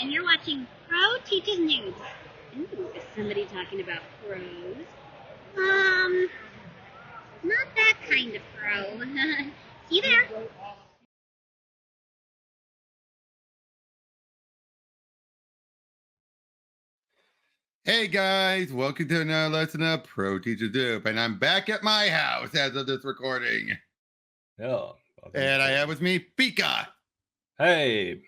and you're watching Pro Teaches News. Ooh, is somebody talking about pros? Not that kind of pro. See you there. Hey guys, welcome to another lesson of Pro Teacher Dupe, and I'm back at my house as of this recording. Yeah. And I have with me Pika. Hey.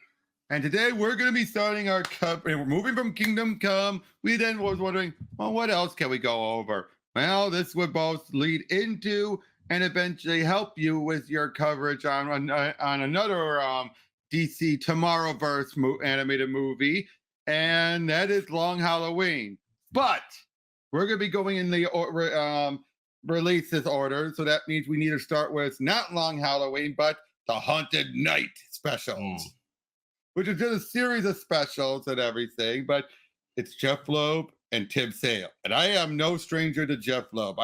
And today we're going to be starting our cup, and we're moving from Kingdom Come. We then was wondering, well, what else can we go over? Well, this would both lead into and eventually help you with your coverage on another DC Tomorrowverse animated movie, and that is Long Halloween. But we're going to be going in the releases order, so that means we need to start with not Long Halloween, but the Haunted Night specials, which is just a series of specials and everything. But it's Jeph Loeb and Tim Sale, and I am no stranger to Jeph Loeb.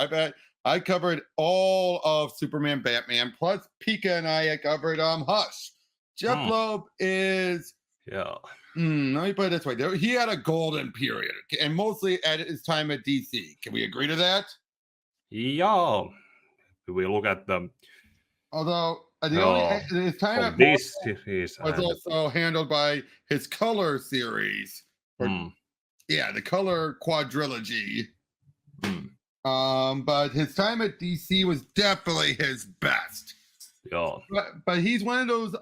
I covered all of Superman, Batman, plus Pika and I had covered Hush. Jeph Loeb is let me put it this way: he had a golden period, and mostly at his time at DC. Can we agree to that? Yeah. We look at them. Although his time at this series was also handled by his Color series. Yeah, the Color quadrilogy. But his time at DC was definitely his best. Yeah. But he's one of those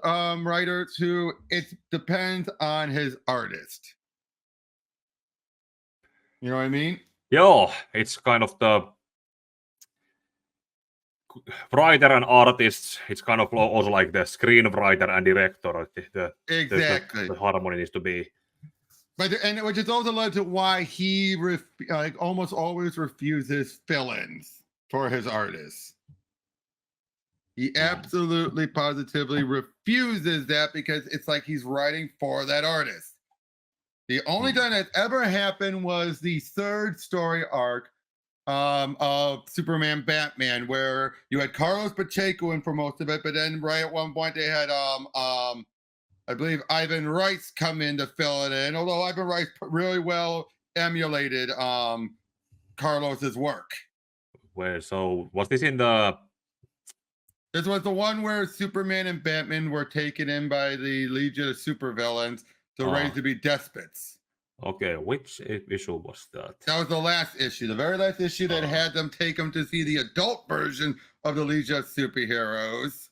writers who it depends on his artist. You know what I mean? Yeah, it's kind of the writer and artist. It's kind of also like the screenwriter and director. Exactly. The harmony needs to be. And which is also led to why he almost always refuses fill-ins for his artists. He absolutely positively refuses that because it's like he's writing for that artist. The only time that ever happened was the third story arc of Superman Batman, where you had Carlos Pacheco in for most of it, but then right at one point they had I believe Ivan Rice come in to fill it in, although Ivan Rice really well emulated Carlos's work. So was this in the... This was the one where Superman and Batman were taken in by the Legion of Supervillains to raise to be despots. Okay, which issue was that? That was the last issue, the very last issue that had them take them to see the adult version of the Legion of Superheroes.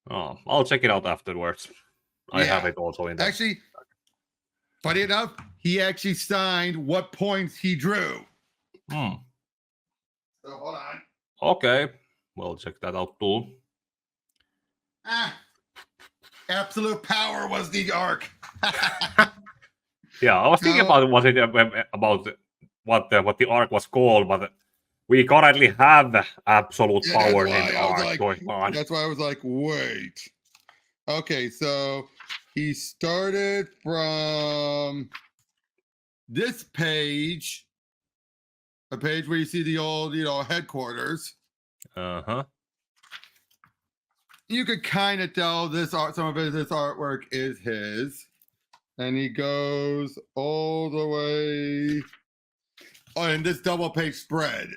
Oh, I'll check it out afterwards. I have it also in there. Actually, funny enough, he actually signed what points he drew. So hold on. Okay, we'll check that out too. Absolute Power was the arc. Yeah, I was thinking about what the arc was called, but we currently have Absolute Power in the arc going on. That's why I was like, wait. Okay, so he started from this page, a page where you see the old, headquarters. You could kind of tell some of this artwork is his. And he goes all the way in this double page spread.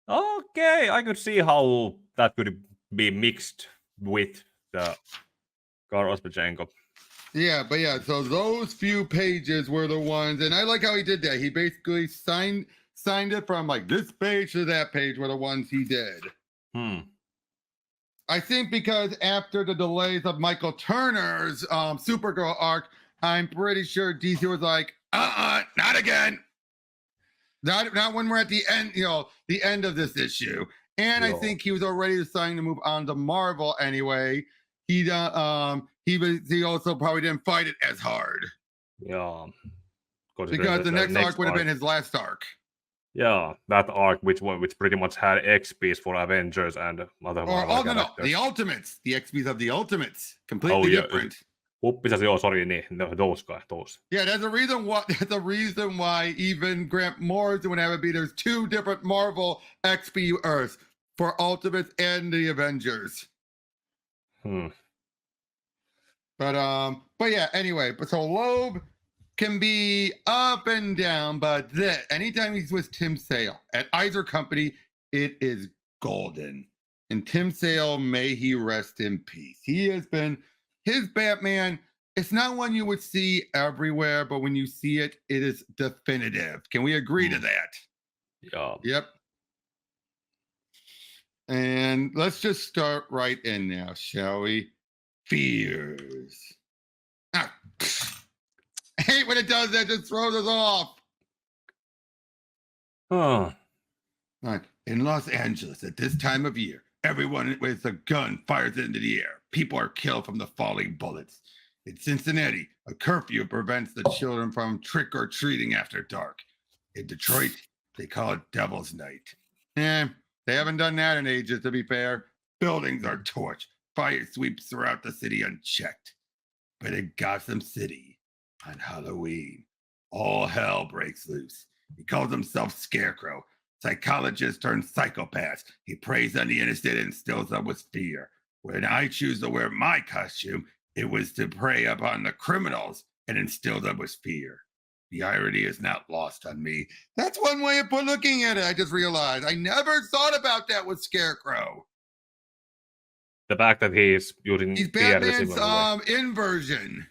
Okay, I could see how that could be mixed with the Carlos Pacheco. Yeah, but yeah, so those few pages were the ones, and I like how he did that. He basically signed it from like this page to that page were the ones he did. I think because after the delays of Michael Turner's Supergirl arc, I'm pretty sure DC was like, not again. Not when we're at the end, the end of this issue. And I think he was already deciding to move on to Marvel anyway. He also probably didn't fight it as hard. Yeah. Because the next arc would have been his last arc. Yeah, that arc which pretty much had XPs for Avengers and other no, the Ultimates. The XPs of the Ultimates. Completely different. Those guys. Yeah, that's the reason why even Grant Morrison would have it be there's two different Marvel XP Earths for Ultimates and the Avengers. But yeah, anyway, but so Loeb can be up and down, but anytime he's with Tim Sale at either company, it is golden. And Tim Sale, may he rest in peace. He has been his Batman. It's not one you would see everywhere, but when you see it, it is definitive. Can we agree to that? Yeah. Yep. And let's just start right in now, shall we? Fears. Ah, I hate when it does that, just throws us off. Oh. Right. In Los Angeles at this time of year, everyone with a gun fires into the air. People are killed from the falling bullets. In Cincinnati, a curfew prevents the children from trick-or-treating after dark. In Detroit, they call it Devil's Night. They haven't done that in ages, to be fair. Buildings are torched. Fire sweeps throughout the city unchecked. But in Gotham City, on Halloween, all hell breaks loose. He calls himself Scarecrow, psychologist turned psychopath. He preys on the innocent and instills them with fear. When I choose to wear my costume, it was to prey upon the criminals and instill them with fear. The irony is not lost on me. That's one way of looking at it, I just realized. I never thought about that with Scarecrow. The fact that he's using He's fear Batman's inversion.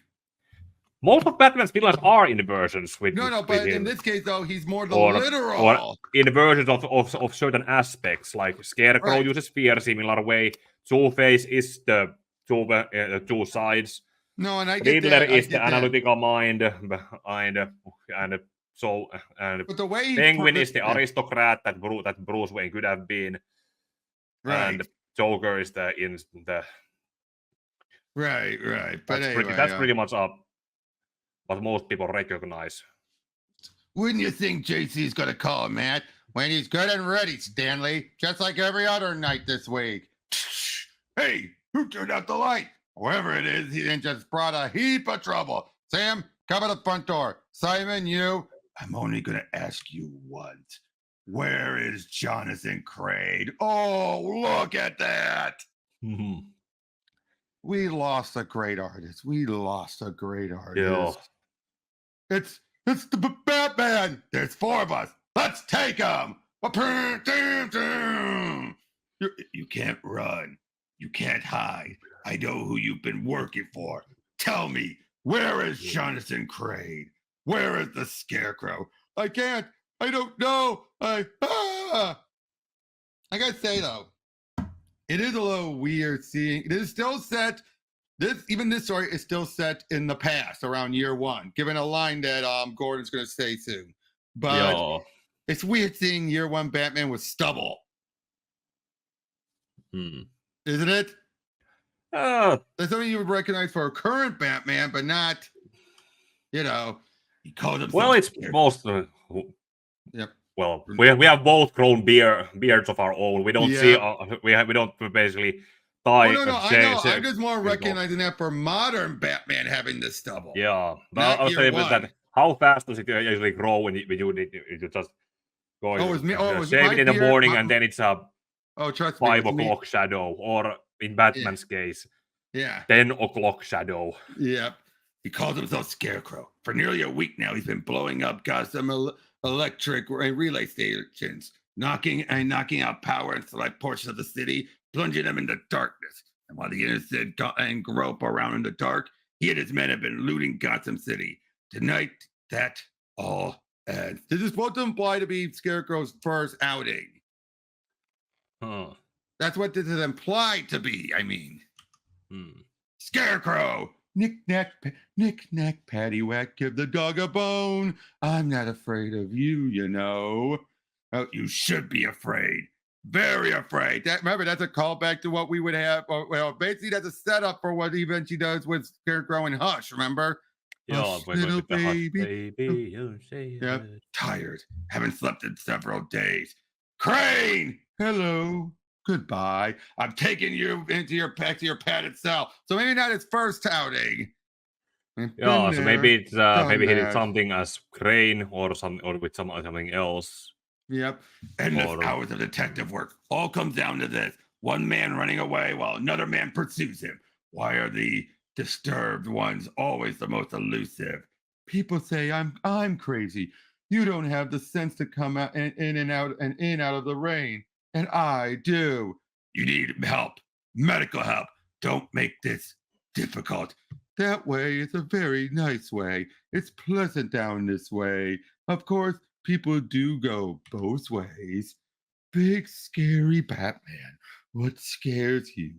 Most of Batman's villains are inversions. With But him. in this case, though, he's more the literal. Or inversions of certain aspects, like Scarecrow uses fear similar way. Two-Face is the two sides. No, and I get Riddler that. is the analytical mind, and but the way Penguin is the aristocrat that Bruce Wayne could have been. Right. And Joker is the right. But that's pretty much what most people recognize. Wouldn't you think JC's gonna call him, Matt? When he's good and ready, Stanley. Just like every other night this week. Hey, who turned out the light? Whoever it is, he then just brought a heap of trouble. Sam, come at the front door. Simon, you. I'm only gonna ask you once. Where is Jonathan Craig? Oh, look at that. Mm-hmm. We lost a great artist. Yeah. It's the Batman. There's 4 of us. Let's take him. You can't run. You can't hide. I know who you've been working for. Tell me, where is Jonathan Craig? Where is the Scarecrow? I can't. I don't know. I gotta say though, it is a little weird seeing. It is still set. This story is still set in the past, around year 1, given a line that Gordon's going to say soon. But it's weird seeing year 1 Batman with stubble. Isn't it? That's something you would recognize for a current Batman, but not, he called himself. Well, it's most. Yep. Well, we have both grown beards of our own. We don't see. We don't basically. No, I know. I'm just more recognizing that for modern Batman having this stubble. Yeah, but I'll say that. How fast does it usually grow when you just go? Shave it in the morning, and then it's a 5 o'clock shadow, or in Batman's case, 10 o'clock shadow. Yep. He calls himself Scarecrow. For nearly a week now, he's been blowing up Gotham electric relay stations, knocking out power in select portions of the city, plunging them into darkness. And while the innocent and grope around in the dark, he and his men have been looting Gotham City. Tonight, that all ends. This is supposed to imply to be Scarecrow's first outing. That's what this is implied to be, I mean. Scarecrow! Knick-knack, paddywhack, give the dog a bone. I'm not afraid of you, Oh, you should be afraid. Very afraid. Remember, that's a callback to what we would have. Well, basically, that's a setup for what eventually does with Scarecrow and Hush, remember? Yeah, little baby. Yep. Tired. Haven't slept in several days. Crane! Hello. Goodbye. I'm taking you back to your padded cell. So maybe not his first outing. Yeah, so maybe it's maybe he did something as Crane or with something else. Yep. Endless hours of detective work. All comes down to this. One man running away while another man pursues him. Why are the Disturbed one's always the most elusive. People say I'm crazy. You don't have the sense to come out and in out of the rain, and I do. You need help, medical help. Don't make this difficult. That way is a very nice way. It's pleasant down this way. Of course, people do go both ways. Big scary Batman. What scares you?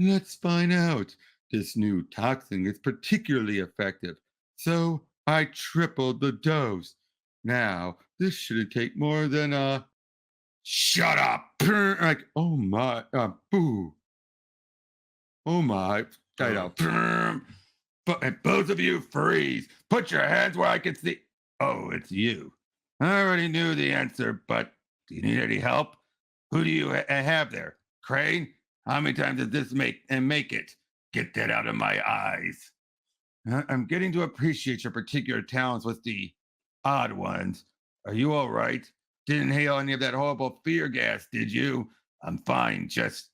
Let's find out. This new toxin is particularly effective, so I tripled the dose. Now, this shouldn't take more than a. Shut up! Like, oh my, boo. Oh my, I know. But both of you freeze. Put your hands where I can see. Oh, it's you. I already knew the answer, but do you need any help? Who do you have there? Crane? How many times does this make it? Get that out of my eyes. I'm getting to appreciate your particular talents with the odd ones. Are you all right? Didn't inhale any of that horrible fear gas, did you? I'm fine, just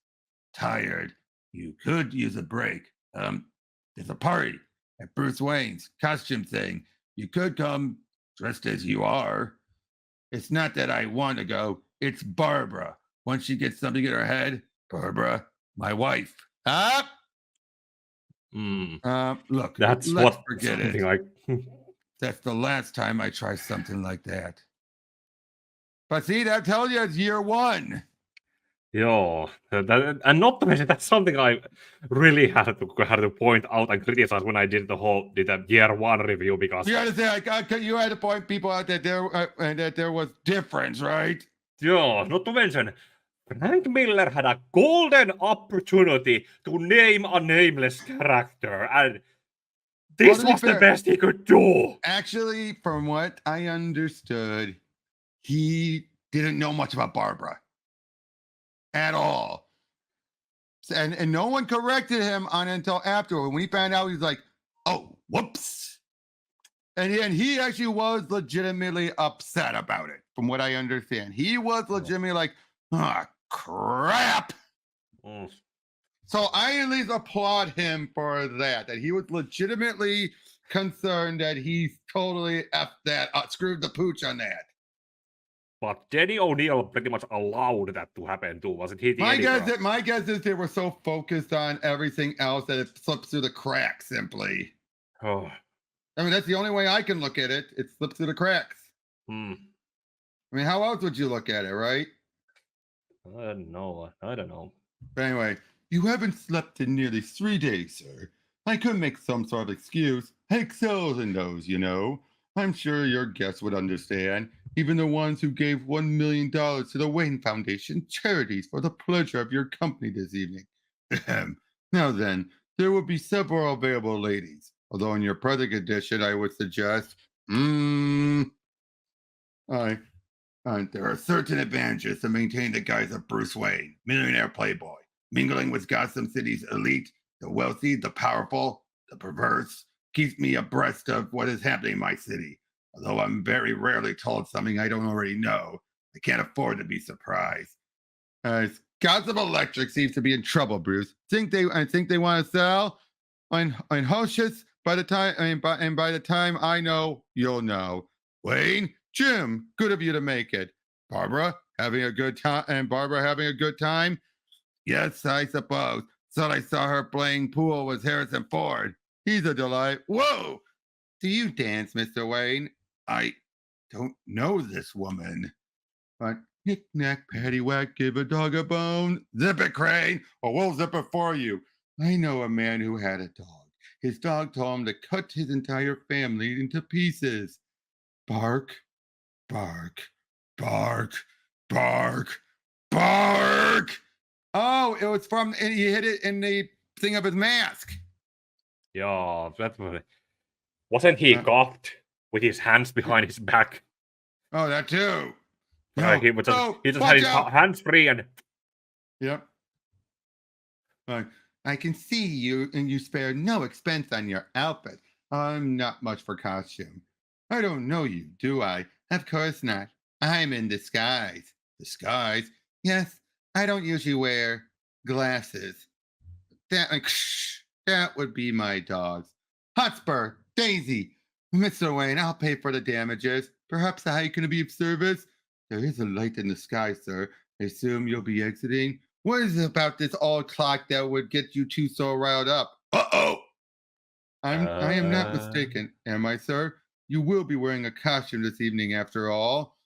tired. You could use a break. There's a party at Bruce Wayne's costume thing. You could come dressed as you are. It's not that I want to go. It's Barbara. Once she gets something in her head, Barbara, my wife. Ah! Look, that's let's what forget it. Like... That's the last time I try something like that. But see, that tells you it's year one. Joo, and not to mention that's something I really had to point out and criticize when I did the year one review, because you had to say you had to point people out that there was difference, right? Joo, not to mention Frank Miller had a golden opportunity to name a nameless character, and this was the best he could do. Actually, from what I understood, he didn't know much about Barbara at all. And no one corrected him on until afterward. When he found out, he's like, oh, whoops. And he actually was legitimately upset about it, from what I understand. He was legitimately like, ah, crap. So I at least applaud him for that he was legitimately concerned that he totally screwed the pooch on that. But Denny O'Neil pretty much allowed that to happen too, wasn't he? My guess is they were so focused on everything else that it slipped through the cracks simply. Oh. I mean, that's the only way I can look at it. It slips through the cracks. I mean, how else would you look at it, right? I don't know. But anyway, you haven't slept in nearly 3 days, sir. I could make some sort of excuse. I excel in those, you know. I'm sure your guests would understand. Even the ones who gave $1 million to the Wayne Foundation charities for the pleasure of your company this evening. Now then, there will be several available ladies. Although in your present condition, I would suggest, there are certain advantages to maintaining the guise of Bruce Wayne, millionaire playboy, mingling with Gotham City's elite, the wealthy, the powerful, the perverse, keeps me abreast of what is happening in my city. Although I'm very rarely told something I don't already know, I can't afford to be surprised. Gotham Electric seems to be in trouble, Bruce. I think they want to sell on Hoshes. By the time I know, you'll know. Wayne, Jim, good of you to make it. Barbara having a good time. Yes, I suppose. Thought I saw her playing pool with Harrison Ford. He's a delight. Whoa! Do you dance, Mr. Wayne? I don't know this woman. But knick-knack, paddywhack, give a dog a bone. Zip it, Crane, or we'll zip it for you. I know a man who had a dog. His dog told him to cut his entire family into pieces. Bark, bark, bark, bark, bark. Oh, it was he hit it in the thing of his mask. Yeah, that wasn't he cocked with his hands behind his back? Oh, that too. He just had his hands free and. Yep. I can see you, and you spare no expense on your outfit. I'm not much for costume. I don't know you, do I? Of course not. I'm in disguise. Disguise? Yes, I don't usually wear glasses. That would be my dogs. Hotspur, Daisy, Mr. Wayne, I'll pay for the damages. Perhaps I can be of service. There is a light in the sky, sir. I assume you'll be exiting. What is it about this old clock that would get you two so riled up? Uh-oh! I am not mistaken, am I, sir? You will be wearing a costume this evening after all.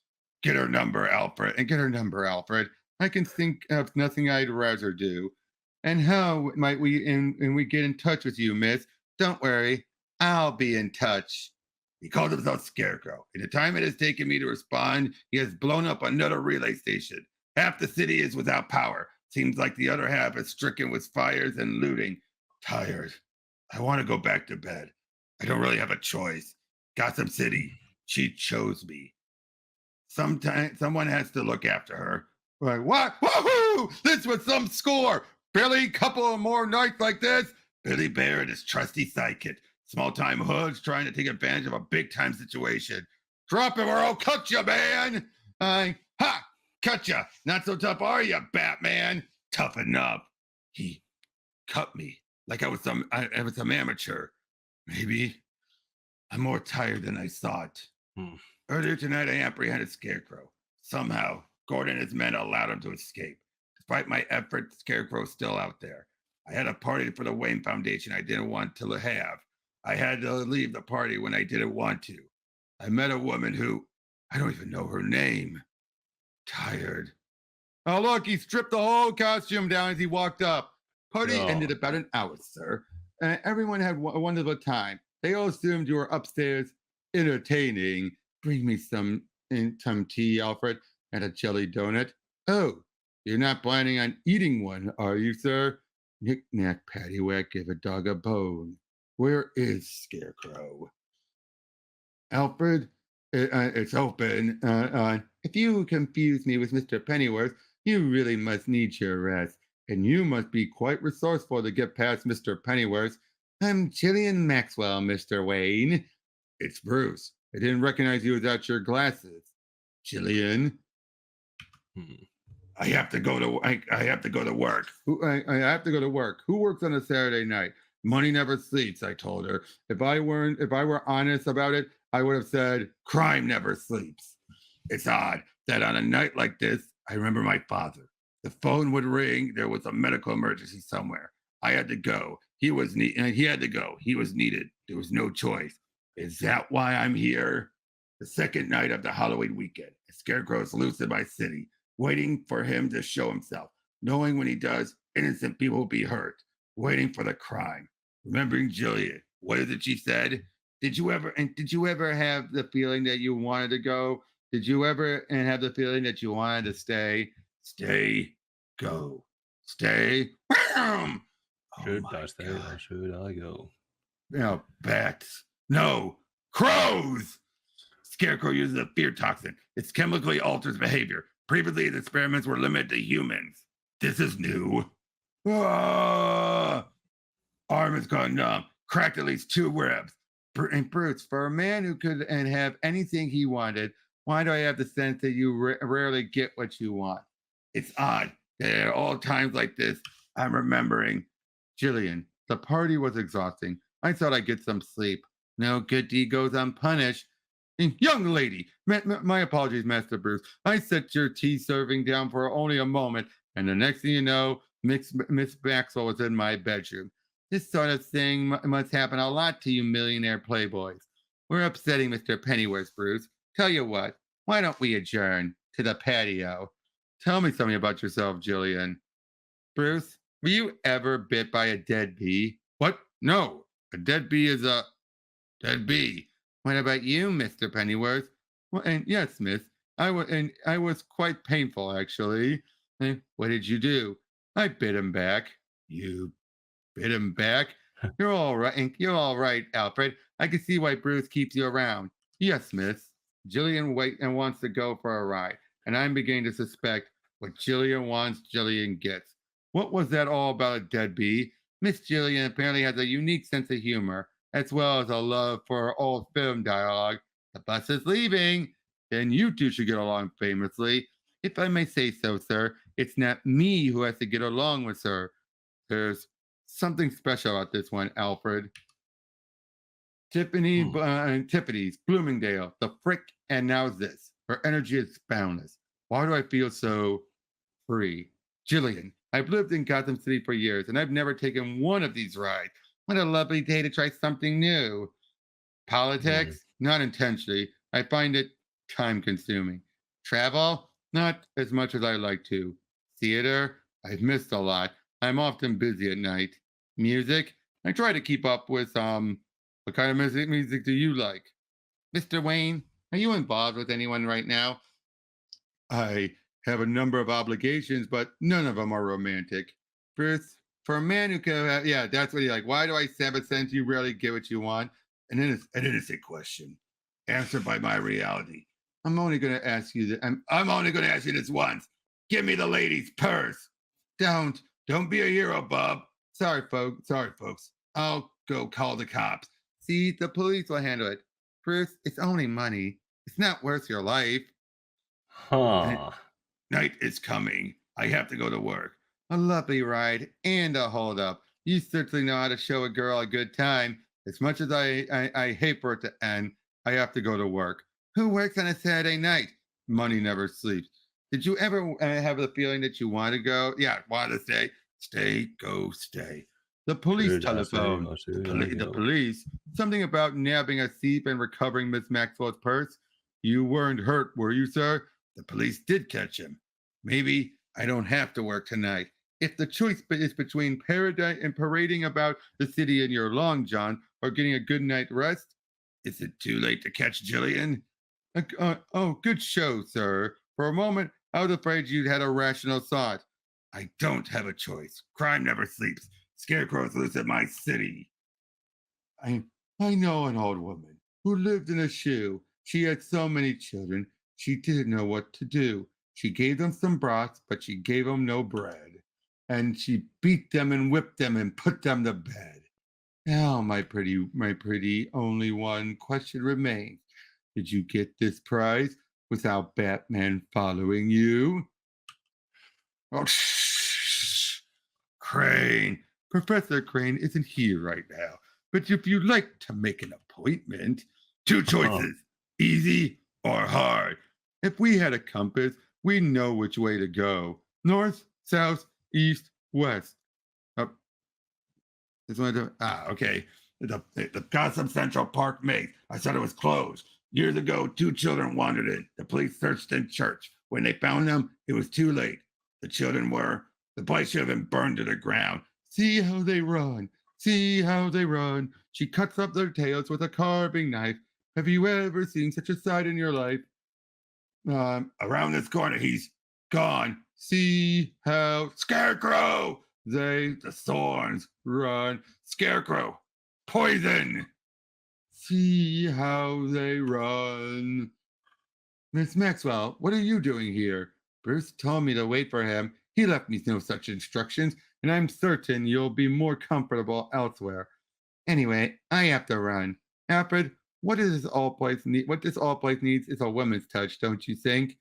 Get her number, Alfred, and get her number, Alfred. I can think of nothing I'd rather do. And how might we get in touch with you, miss? Don't worry, I'll be in touch. He called himself Scarecrow. In the time it has taken me to respond, he has blown up another relay station. Half the city is without power. Seems like the other half is stricken with fires and looting. Tired. I want to go back to bed. I don't really have a choice. Gotham City, she chose me. Sometimes someone has to look after her. Like, what? Woohoo! This was some score! Billy, couple of more nights like this. Billy Bear and his trusty sidekick. Small-time hoods trying to take advantage of a big-time situation. Drop him or I'll cut you, man! Cut you! Not so tough are you, Batman? Toughen up. He cut me like I was some amateur. Maybe I'm more tired than I thought. Earlier tonight, I apprehended Scarecrow. Somehow, Gordon and his men allowed him to escape. Despite my efforts, Scarecrow's still out there. I had a party for the Wayne Foundation I didn't want to have. I had to leave the party when I didn't want to. I met a woman who, I don't even know her name. Tired. Oh, look, he stripped the whole costume down as he walked up. Party ended about an hour, sir. Everyone had a wonderful time. They all assumed you were upstairs entertaining. Bring me some tea, Alfred, and a jelly donut. Oh, you're not planning on eating one, are you, sir? Knick-knack, paddywhack, give a dog a bone. Where is Scarecrow? Alfred, it's open. If you confuse me with Mr. Pennyworth, you really must need your rest. And you must be quite resourceful to get past Mr. Pennyworth. I'm Jillian Maxwell, Mr. Wayne. It's Bruce. I didn't recognize you without your glasses. Jillian. I have to go to work. I have to go to work. Who works on a Saturday night? Money never sleeps, I told her. If I were honest about it, I would have said crime never sleeps. It's odd that on a night like this, I remember my father. The phone would ring. There was a medical emergency somewhere. I had to go. He had to go. He was needed. There was no choice. Is that why I'm here? The second night of the Halloween weekend, Scarecrow is loose in my city, waiting for him to show himself, knowing when he does, innocent people will be hurt, waiting for the crime. Remembering Jillian, what is it she said? Did you ever have the feeling that you wanted to go? Did you ever have the feeling that you wanted to stay? Stay, go, stay. Should I stay or should I go? Bats. No, crows. Scarecrow uses a fear toxin. It chemically alters behavior. Previously, the experiments were limited to humans. This is new. Arm has gone numb. Cracked at least 2 ribs. And Bruce, for a man who could have anything he wanted, why do I have the sense that you rarely get what you want? It's odd that at all times like this, I'm remembering Jillian. The party was exhausting. I thought I'd get some sleep. No good deed goes unpunished. And young lady, my apologies, Master Bruce. I set your tea serving down for only a moment, and the next thing you know, Miss Maxwell was in my bedroom. This sort of thing must happen a lot to you millionaire playboys. We're upsetting Mr. Pennyworth, Bruce. Tell you what, why don't we adjourn to the patio? Tell me something about yourself, Jillian. Bruce, were you ever bit by a dead bee? What? No. A dead bee is a dead bee. What about you, Mr. Pennyworth? Well, and yes, miss. I was quite painful, actually. And what did you do? I bit him back. You bit him back? You're all right, Alfred. I can see why Bruce keeps you around. Yes, miss. Jillian wants to go for a ride, and I'm beginning to suspect what Jillian wants, Jillian gets. What was that all about a dead bee? Miss Jillian apparently has a unique sense of humor, as well as a love for old film dialogue. The bus is leaving. Then you two should get along famously. If I may say so, sir, it's not me who has to get along with her. There's something special about this one, Alfred. Tiffany's, Bloomingdale, the frick, and now this. Her energy is boundless. Why do I feel so free? Jillian, I've lived in Gotham City for years, and I've never taken one of these rides. What a lovely day to try something new. Politics? Not intentionally. I find it time consuming. Travel? Not as much as I like to. Theater? I've missed a lot. I'm often busy at night. Music? I try to keep up with what kind of music do you like? Mr. Wayne, are you involved with anyone right now? I have a number of obligations, but none of them are romantic. Bruce, for a man who can, yeah, that's what he like. Why do I have a sense you rarely get what you want? An innocent question, answered by my reality. I'm only going to ask you that. I'm only going to ask you this once. Give me the lady's purse. Don't be a hero, Bob. Sorry, folks. I'll go call the cops. See, the police will handle it. Bruce, it's only money. It's not worth your life. Night is coming. I have to go to work. A lovely ride and a holdup. You certainly know how to show a girl a good time. As much as I hate for it to end, I have to go to work. Who works on a Saturday night? Money never sleeps. Did you ever have the feeling that you want to go? Yeah, want to stay. Stay, go, stay. The police telephone. The police. Something about nabbing a thief and recovering Miss Maxwell's purse. You weren't hurt, were you, sir? The police did catch him. Maybe I don't have to work tonight. If the choice is between parading about the city in your long john or getting a good night rest, is it too late to catch Jillian? Good show, sir. For a moment, I was afraid you'd had a rational thought. I don't have a choice. Crime never sleeps. Scarecrows loose in my city. I know an old woman who lived in a shoe. She had so many children, she didn't know what to do. She gave them some broth, but she gave them no bread. And she beat them and whipped them and put them to bed. Now, my pretty only one question remains. Did you get this prize without Batman following you? Oh, shh. Crane. Professor Crane isn't here right now. But if you'd like to make an appointment, two choices, easy or hard. If we had a compass, we'd know which way to go. North, south, east, west. Okay. The Gotham Central Park maze. I thought it was closed. Years ago, two children wandered in. The police searched in church. When they found them, it was too late. The place should have been burned to the ground. See how they run. See how they run. She cuts up their tails with a carving knife. Have you ever seen such a sight in your life? Around this corner, he's gone. See how Scarecrow! The thorns run. Scarecrow, poison. See how they run. Miss Maxwell, what are you doing here? Bruce told me to wait for him. He left me no such instructions, and I'm certain you'll be more comfortable elsewhere. Anyway, I have to run. Alfred, what this all place needs is a woman's touch, don't you think?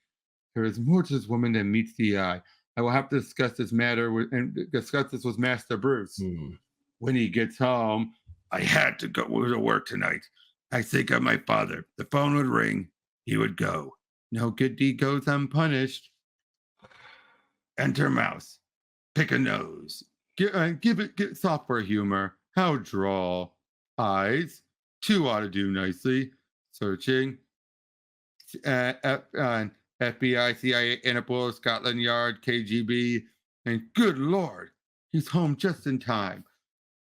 There is more to this woman than meets the eye. I will have to discuss this with Master Bruce. When he gets home, I had to go to work tonight. I think of my father. The phone would ring. He would go. No good deed goes unpunished. Enter mouse. Pick a nose. Give software humor. How droll. Eyes. Two ought to do nicely. Searching. FBI, CIA, Interpol, Scotland Yard, KGB, and good Lord, he's home just in time.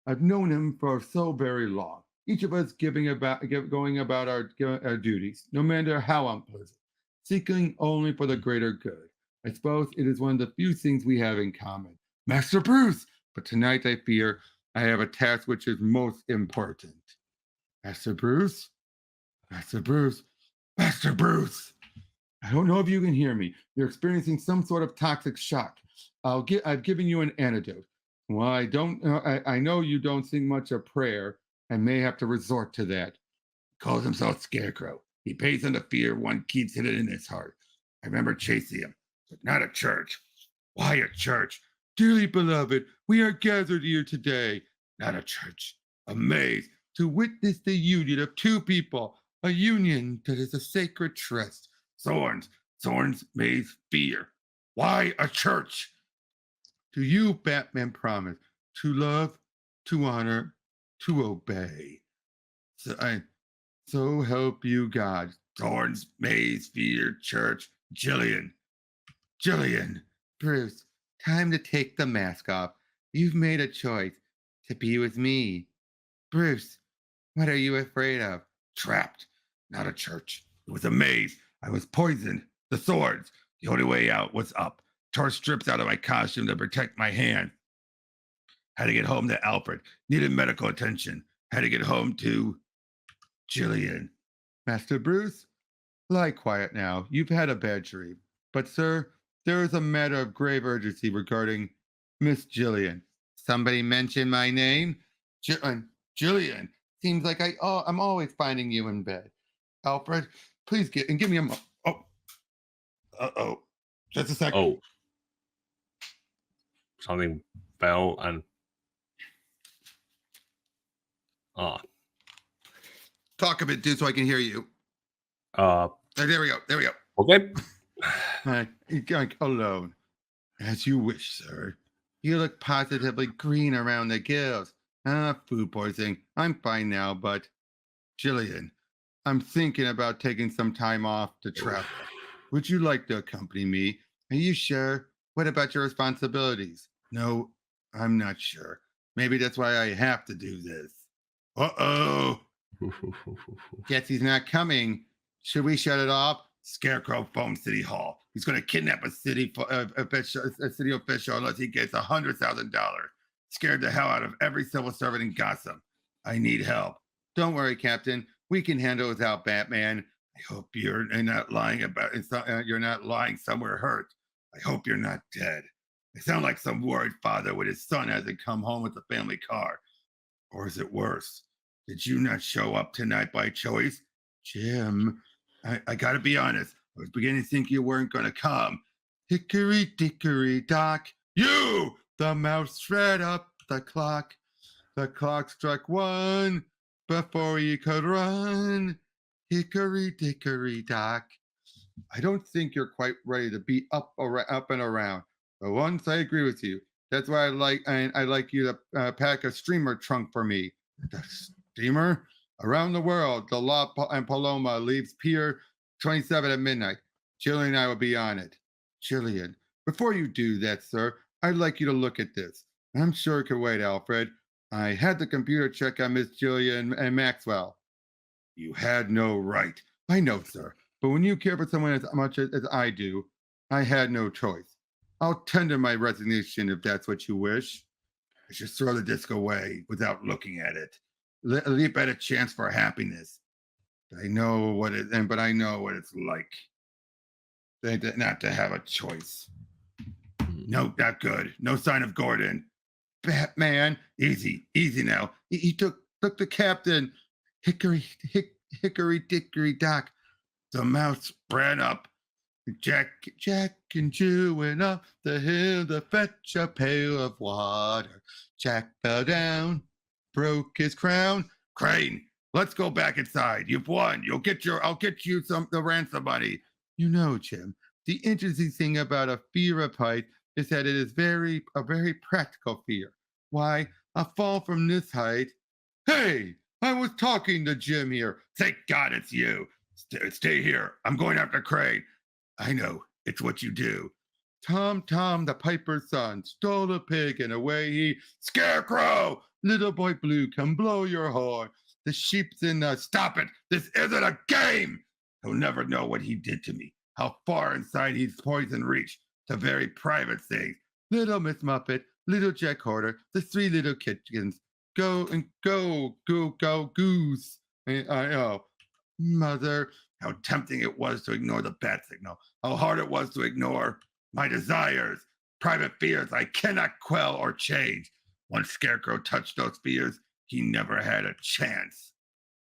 I've known him for so very long. Each of us going about our duties, no matter how unpleasant, seeking only for the greater good. I suppose it is one of the few things we have in common. Master Bruce! But tonight I fear I have a task which is most important. Master Bruce? Master Bruce? Master Bruce! I don't know if you can hear me. You're experiencing some sort of toxic shock. I've given you an antidote. Well, I know you don't sing much of prayer and may have to resort to that. He calls himself Scarecrow. He pays on the fear one keeps hidden in his heart. I remember chasing him, but not a church. Why a church? Dearly beloved, We are gathered here today, not a church, a maze, to witness the union of two people, a union that is a sacred trust. Thorns, maze, fear. Why a church? To you, Batman promised to love, to honor, to obey. So help you God. Thorns, maze, fear, church, Jillian. Bruce, time to take the mask off. You've made a choice to be with me. Bruce, what are you afraid of? Trapped. Not a church. It was a maze. I was poisoned. The swords. The only way out was up. Tore strips out of my costume to protect my hand. Had to get home to Alfred. Needed medical attention. Had to get home to Jillian. Master Bruce, lie quiet now. You've had a bad dream. But, sir, there is a matter of grave urgency regarding Miss Jillian. Somebody mention my name? Jillian. Seems like I'm always finding you in bed. Alfred, please give me a just a second. Oh. Something fell and Talk a bit, dude, so I can hear you. There we go. Okay. You're going alone. As you wish, sir. You look positively green around the gills. Food poisoning. I'm fine now, but Jillian, I'm thinking about taking some time off to travel. Would you like to accompany me? Are you sure? What about your responsibilities? No, I'm not sure. Maybe that's why I have to do this. Uh-oh. Guess he's not coming. Should we shut it off? Scarecrow phone City Hall. He's going to kidnap a city official unless he gets $100,000. Scared the hell out of every civil servant in Gotham. I need help. Don't worry, Captain. We can handle it without Batman. I hope you're not lying you're not lying somewhere hurt. I hope you're not dead. I sound like some worried father when his son hasn't come home with the family car. Or is it worse? Did you not show up tonight by choice? Jim, I gotta be honest. I was beginning to think you weren't gonna come. Hickory dickory dock. You! The mouse shred up the clock. The clock struck 1 before you could run. Hickory dickory dock. I don't think you're quite ready to be up and around. But once I agree with you, that's why I like you to pack a steamer trunk for me. The steamer? Around the world, the La and Paloma leaves Pier 27 at midnight. Jillian and I will be on it. Jillian, before you do that, sir, I'd like you to look at this. I'm sure it could wait, Alfred. I had the computer check on Miss Jillian and Maxwell. You had no right. I know, sir. But when you care for someone as much as I do, I had no choice. I'll tender my resignation if that's what you wish. I should throw the disc away without looking at it. Leap at a chance for happiness. I know what it's like. Not to have a choice. No, not good. No sign of Gordon. Batman, easy now. He took the captain. Hickory dickory dock. The mouse ran up. Jack and Jew went up the hill to fetch a pail of water. Jack fell down, broke his crown. Crane, let's go back inside. You've won. I'll get you the ransom money. You know, Jim, the interesting thing about a fear of height is that it is a very practical fear. Why, a fall from this height. Hey, I was talking to Jim here. Thank God it's you. Stay here. I'm going after Crane. I know, it's what you do. Tom, the piper's son, stole a pig and away he... Scarecrow! Little boy blue, come blow your horn. The sheep's in the... Stop it! This isn't a game! He'll never know what he did to me. How far inside his poison reached. To very private things. Little Miss Muffet, little Jack Horner, the 3 little kittens. Go, goose. Mother, how tempting it was to ignore the bat signal. How hard it was to ignore my desires, private fears I cannot quell or change. Once Scarecrow touched those fears, he never had a chance.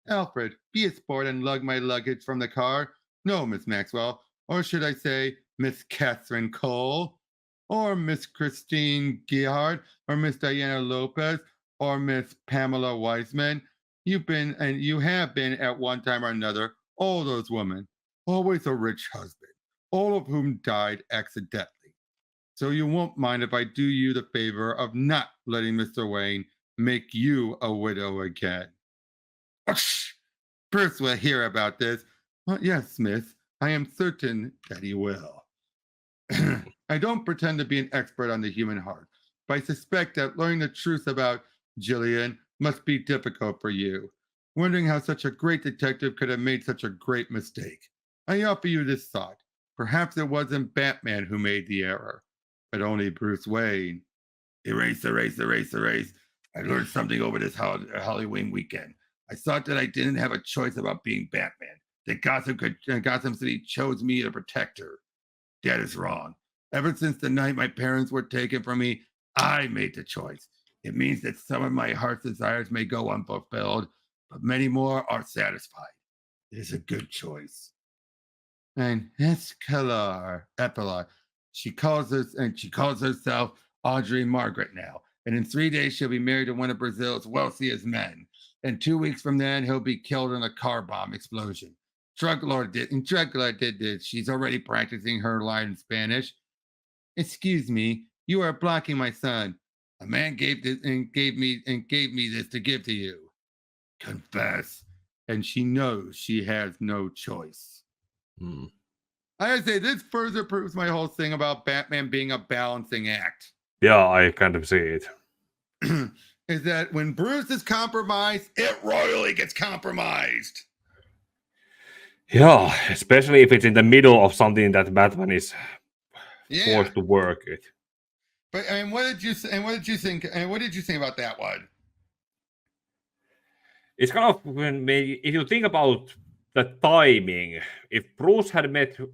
Alfred, be a sport and lug my luggage from the car. No, Miss Maxwell, or should I say, Miss Catherine Cole? or Miss Christine Gerhard, or Miss Diana Lopez, or Miss Pamela Weisman. You have been at one time or another all those women, always a rich husband, all of whom died accidentally. So you won't mind if I do you the favor of not letting Mr. Wayne make you a widow again. Bruce will hear about this. Yes, Miss, I am certain that he will. I don't pretend to be an expert on the human heart, but I suspect that learning the truth about Jillian must be difficult for you. Wondering how such a great detective could have made such a great mistake. I offer you this thought. Perhaps it wasn't Batman who made the error, but only Bruce Wayne. Erase, erase, erase, erase. I learned something over this Halloween weekend. I thought that I didn't have a choice about being Batman. That Gotham City chose me to protect her. That is wrong. Ever since the night my parents were taken from me, I made the choice. It means that some of my heart's desires may go unfulfilled, but many more are satisfied. It is a good choice. And Epilar. She calls herself Audrey Margaret now. And in 3 days she'll be married to one of Brazil's wealthiest men. And 2 weeks from then he'll be killed in a car bomb explosion. Drug Lord did this. She's already practicing her line in Spanish. Excuse me, you are blocking my son. A man gave me this to give to you. Confess. And she knows she has no choice. I gotta say, this further proves my whole thing about Batman being a balancing act. Yeah, I kind of see it. Is that when Bruce is compromised, it royally gets compromised. Yeah, especially if it's in the middle of something that Batman is forced to work it. But what did you think? And what did you think about that one? It's kind of if you think about the timing, if Bruce had met the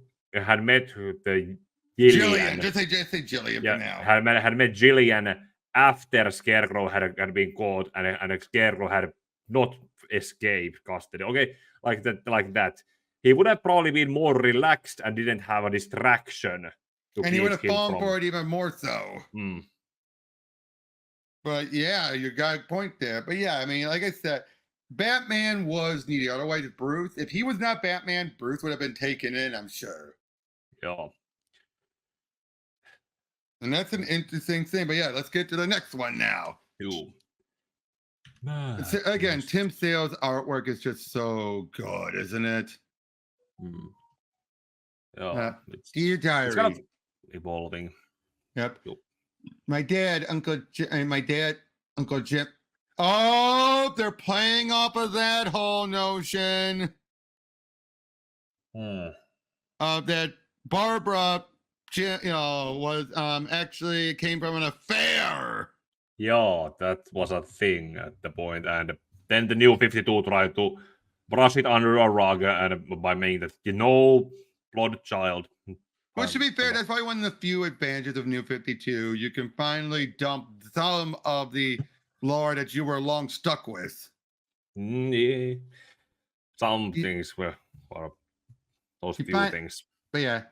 Jillian, just say Jillian for now. Had met Jillian after Scarecrow had been caught and Scarecrow had not escaped custody. Okay, like that. He would have probably been more relaxed and didn't have a distraction. And he would have fallen for it even more so. But yeah, you got a point there. But yeah, I mean, like I said, Batman was needed. Otherwise, Bruce, if he was not Batman, Bruce would have been taken in, I'm sure. Yeah. And that's an interesting thing. But yeah, let's get to the next one now. Again, Tim Sale's artwork is just so good, isn't it? Yeah. Dear Diary. It's kind of evolving. Yep. My dad, Uncle Jeph. Oh, they're playing off of that whole notion of that Barbara, was actually came from an affair. Yeah, that was a thing at the point, and then the New 52 tried to brush it under a rug, and by making that blood child. Well, to be fair, that's probably one of the few advantages of New 52. You can finally dump some of the lore that you were long stuck with. Yeah. Some things were those few things. But yeah,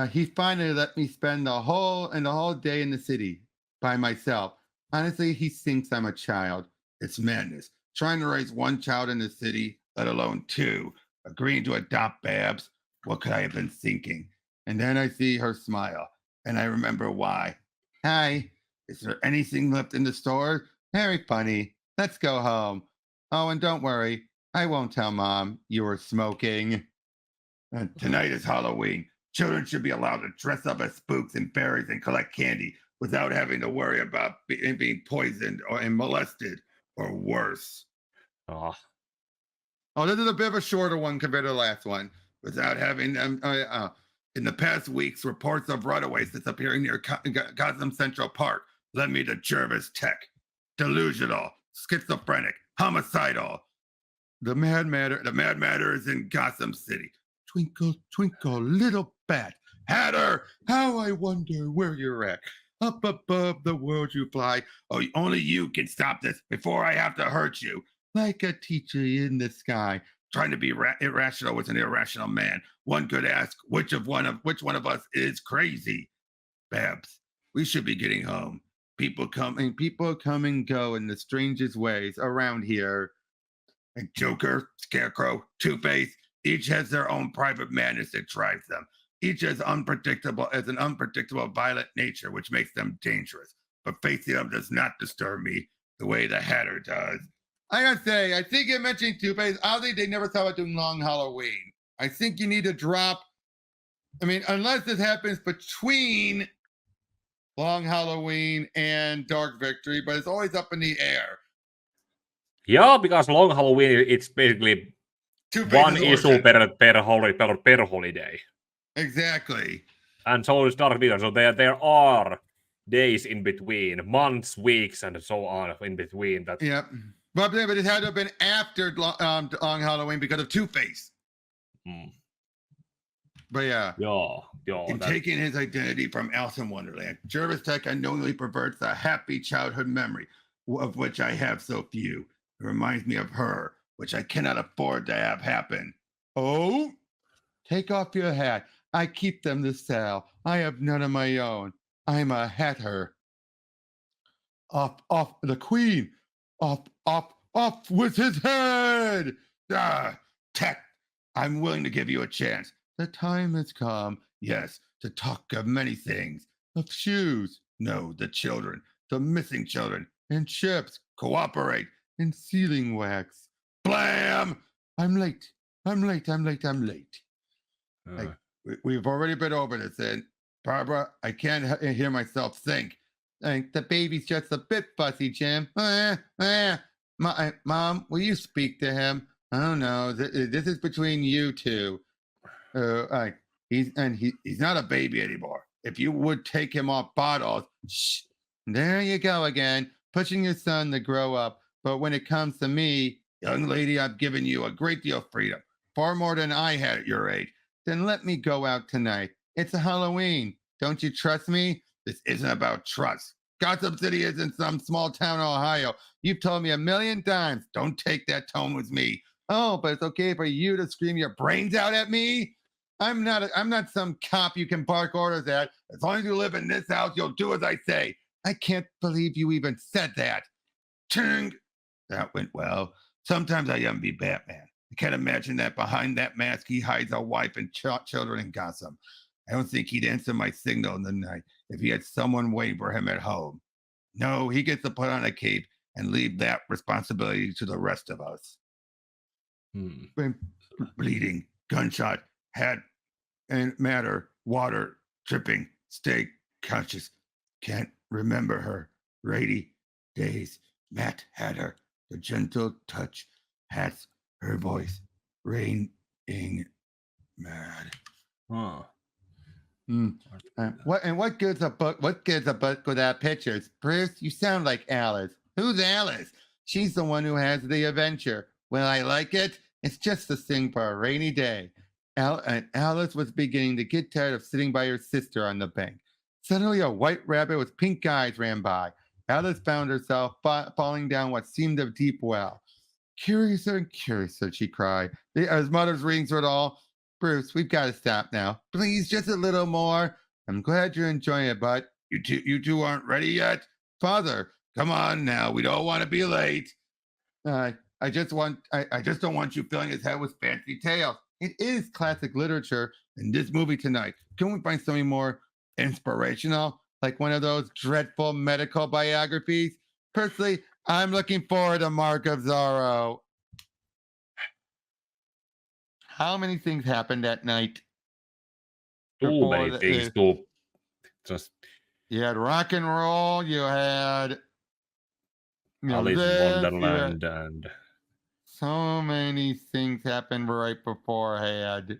he finally let me spend the whole day in the city by myself. Honestly, he thinks I'm a child. It's madness. Trying to raise one child in the city, let alone two. Agreeing to adopt Babs. What could I have been thinking? And then I see her smile, and I remember why. Hi, is there anything left in the store? Very funny. Let's go home. Oh, and don't worry, I won't tell Mom you were smoking. Tonight is Halloween. Children should be allowed to dress up as spooks and fairies and collect candy without having to worry about being poisoned and molested or worse. Oh, this is a bit of a shorter one compared to the last one. Without having them, in the past weeks, reports of runaways disappearing near Gotham Central Park led me to Jervis Tech. Delusional, schizophrenic, homicidal. The mad matter is in Gotham City. Twinkle, twinkle, little bat. Hatter, how I wonder where you're at. Up above the world you fly. Oh, only you can stop this before I have to hurt you. Like a teacher in the sky. Trying to be irrational with an irrational man. One could ask which one of us is crazy. Babs, We should be getting home. People come and go in the strangest ways around here. And Joker, Scarecrow, Two-Face, each has their own private madness that drives them. Each has an unpredictable, violent nature, which makes them dangerous. But facing them does not disturb me the way the Hatter does. I gotta say, I think you mentioned Two-Face. I don't think they never thought about doing Long Halloween. I think you need to drop. I mean, unless this happens between Long Halloween and Dark Victory, but it's always up in the air. Yeah, because Long Halloween, it's basically one issue per holiday. Exactly. And so is Dark Victory. So there are days in between, months, weeks, and so on in between. That. Yep. But it had to have been after Long Halloween because of Two-Face. But yeah. In taking his identity from Alice in Wonderland, Jervis Tech unknowingly perverts a happy childhood memory, of which I have so few. It reminds me of her, which I cannot afford to have happen. Oh? Take off your hat. I keep them to sell. I have none of my own. I'm a hatter. Off, the queen. Off with his head. Tech, I'm willing to give you a chance. The time has come, yes, to talk of many things. Of shoes. No, the children. The missing children. And ships. Cooperate. And sealing wax. Blam! I'm late. We've already been over this, and Barbara, I can't hear myself think. The baby's just a bit fussy, Jim. Mom, will you speak to him? Oh no, this is between you two. He's not a baby anymore. If you would take him off bottles, shh. There you go again, pushing your son to grow up. But when it comes to me, young lady, I've given you a great deal of freedom, far more than I had at your age. Then let me go out tonight. It's a Halloween. Don't you trust me? This isn't about trust. Gotham City isn't some small town in Ohio. You've told me 1,000,000 times. Don't take that tone with me. Oh, but it's okay for you to scream your brains out at me? I'm not some cop you can bark orders at. As long as you live in this house, you'll do as I say. I can't believe you even said that. Ching. That went well. Sometimes I envy Batman. I can't imagine that behind that mask he hides a wife and children in Gotham. I don't think he'd answer my signal in the night if he had someone waiting for him at home. No, he gets to put on a cape and leave that responsibility to the rest of us. Bleeding, gunshot, head and matter, water, dripping, stay conscious. Can't remember her. Rady days, Matt Hatter, the gentle touch, hats, her voice, raining mad. What good's a book? What good's a book without pictures? Bruce, you sound like Alice. Who's Alice? She's the one who has the adventure. Will I like it? It's just a thing for a rainy day. Alice was beginning to get tired of sitting by her sister on the bank. Suddenly, a white rabbit with pink eyes ran by. Alice found herself falling down what seemed a deep well. Curiouser and curiouser, she cried. As mother's reading through it all. Bruce, we've got to stop now. Please, just a little more. I'm glad you're enjoying it, but you two aren't ready yet? Father, come on now. We don't want to be late. I just don't want you filling his head with fancy tales. It is classic literature in this movie tonight. Can we find something more inspirational? Like one of those dreadful medical biographies? Personally, I'm looking forward to Mark of Zorro. How many things happened that night? Too many things. You had rock and roll. You had Alice in Wonderland, and so many things happened right beforehand.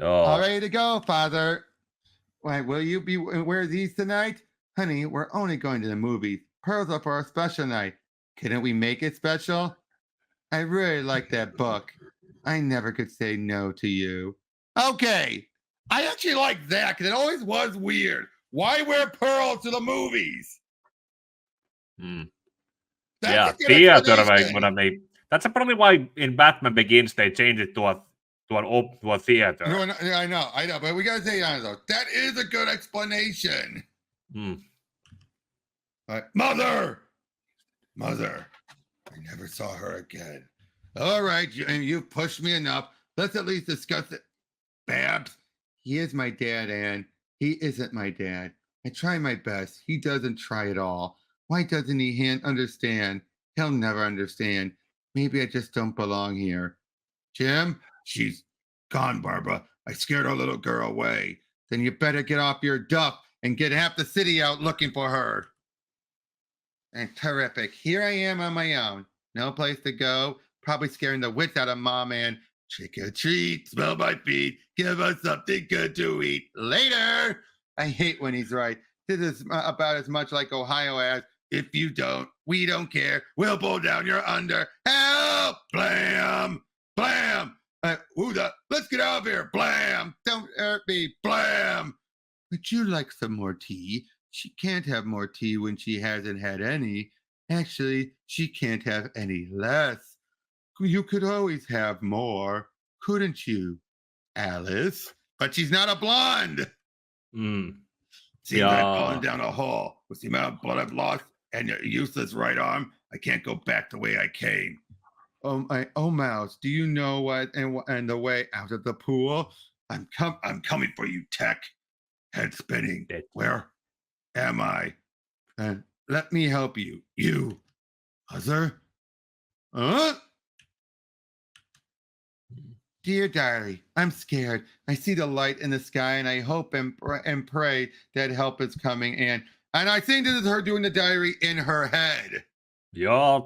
Oh. All ready to go, Father. Wait, will you be wear these tonight? Honey, we're only going to the movies. Pearls are for a special night. Couldn't we make it special? I really like that book. I never could say no to you. Okay. I actually like that because it always was weird. Why wear pearls to the movies? That's that's probably why in Batman Begins they changed it to a theater. No, I know, but we gotta say honest though. That is a good explanation. Mother! Mother! I never saw her again. All right, you've pushed me enough. Let's at least discuss it. Babs, he is my dad, Anne. He isn't my dad. I try my best. He doesn't try at all. Why doesn't he understand? He'll never understand. Maybe I just don't belong here. Jim, she's gone, Barbara. I scared our little girl away. Then you better get off your duff and get half the city out looking for her. And terrific. Here I am on my own. No place to go. Probably scaring the wits out of Mom and trick or treat, smell my feet, give us something good to eat. Later. I hate when he's right. This is about as much like Ohio as, if you don't, we don't care. We'll pull down your under. Help! Blam! Blam! Let's get out of here. Blam! Don't hurt me. Blam! Would you like some more tea? She can't have more tea when she hasn't had any. Actually, she can't have any less. You could always have more, couldn't you, Alice? But she's not a blonde. Seems like falling down a hole. With the amount of blood I've lost and your useless right arm, I can't go back the way I came. Oh, Mouse, do you know what and the way out of the pool? I'm coming for you, Tech. Head spinning. Where am I? And let me help you. You, Mother? Huh? Dear diary, I'm scared. I see the light in the sky, and I hope and pray that help is coming. And I think this is her doing the diary in her head. Yeah,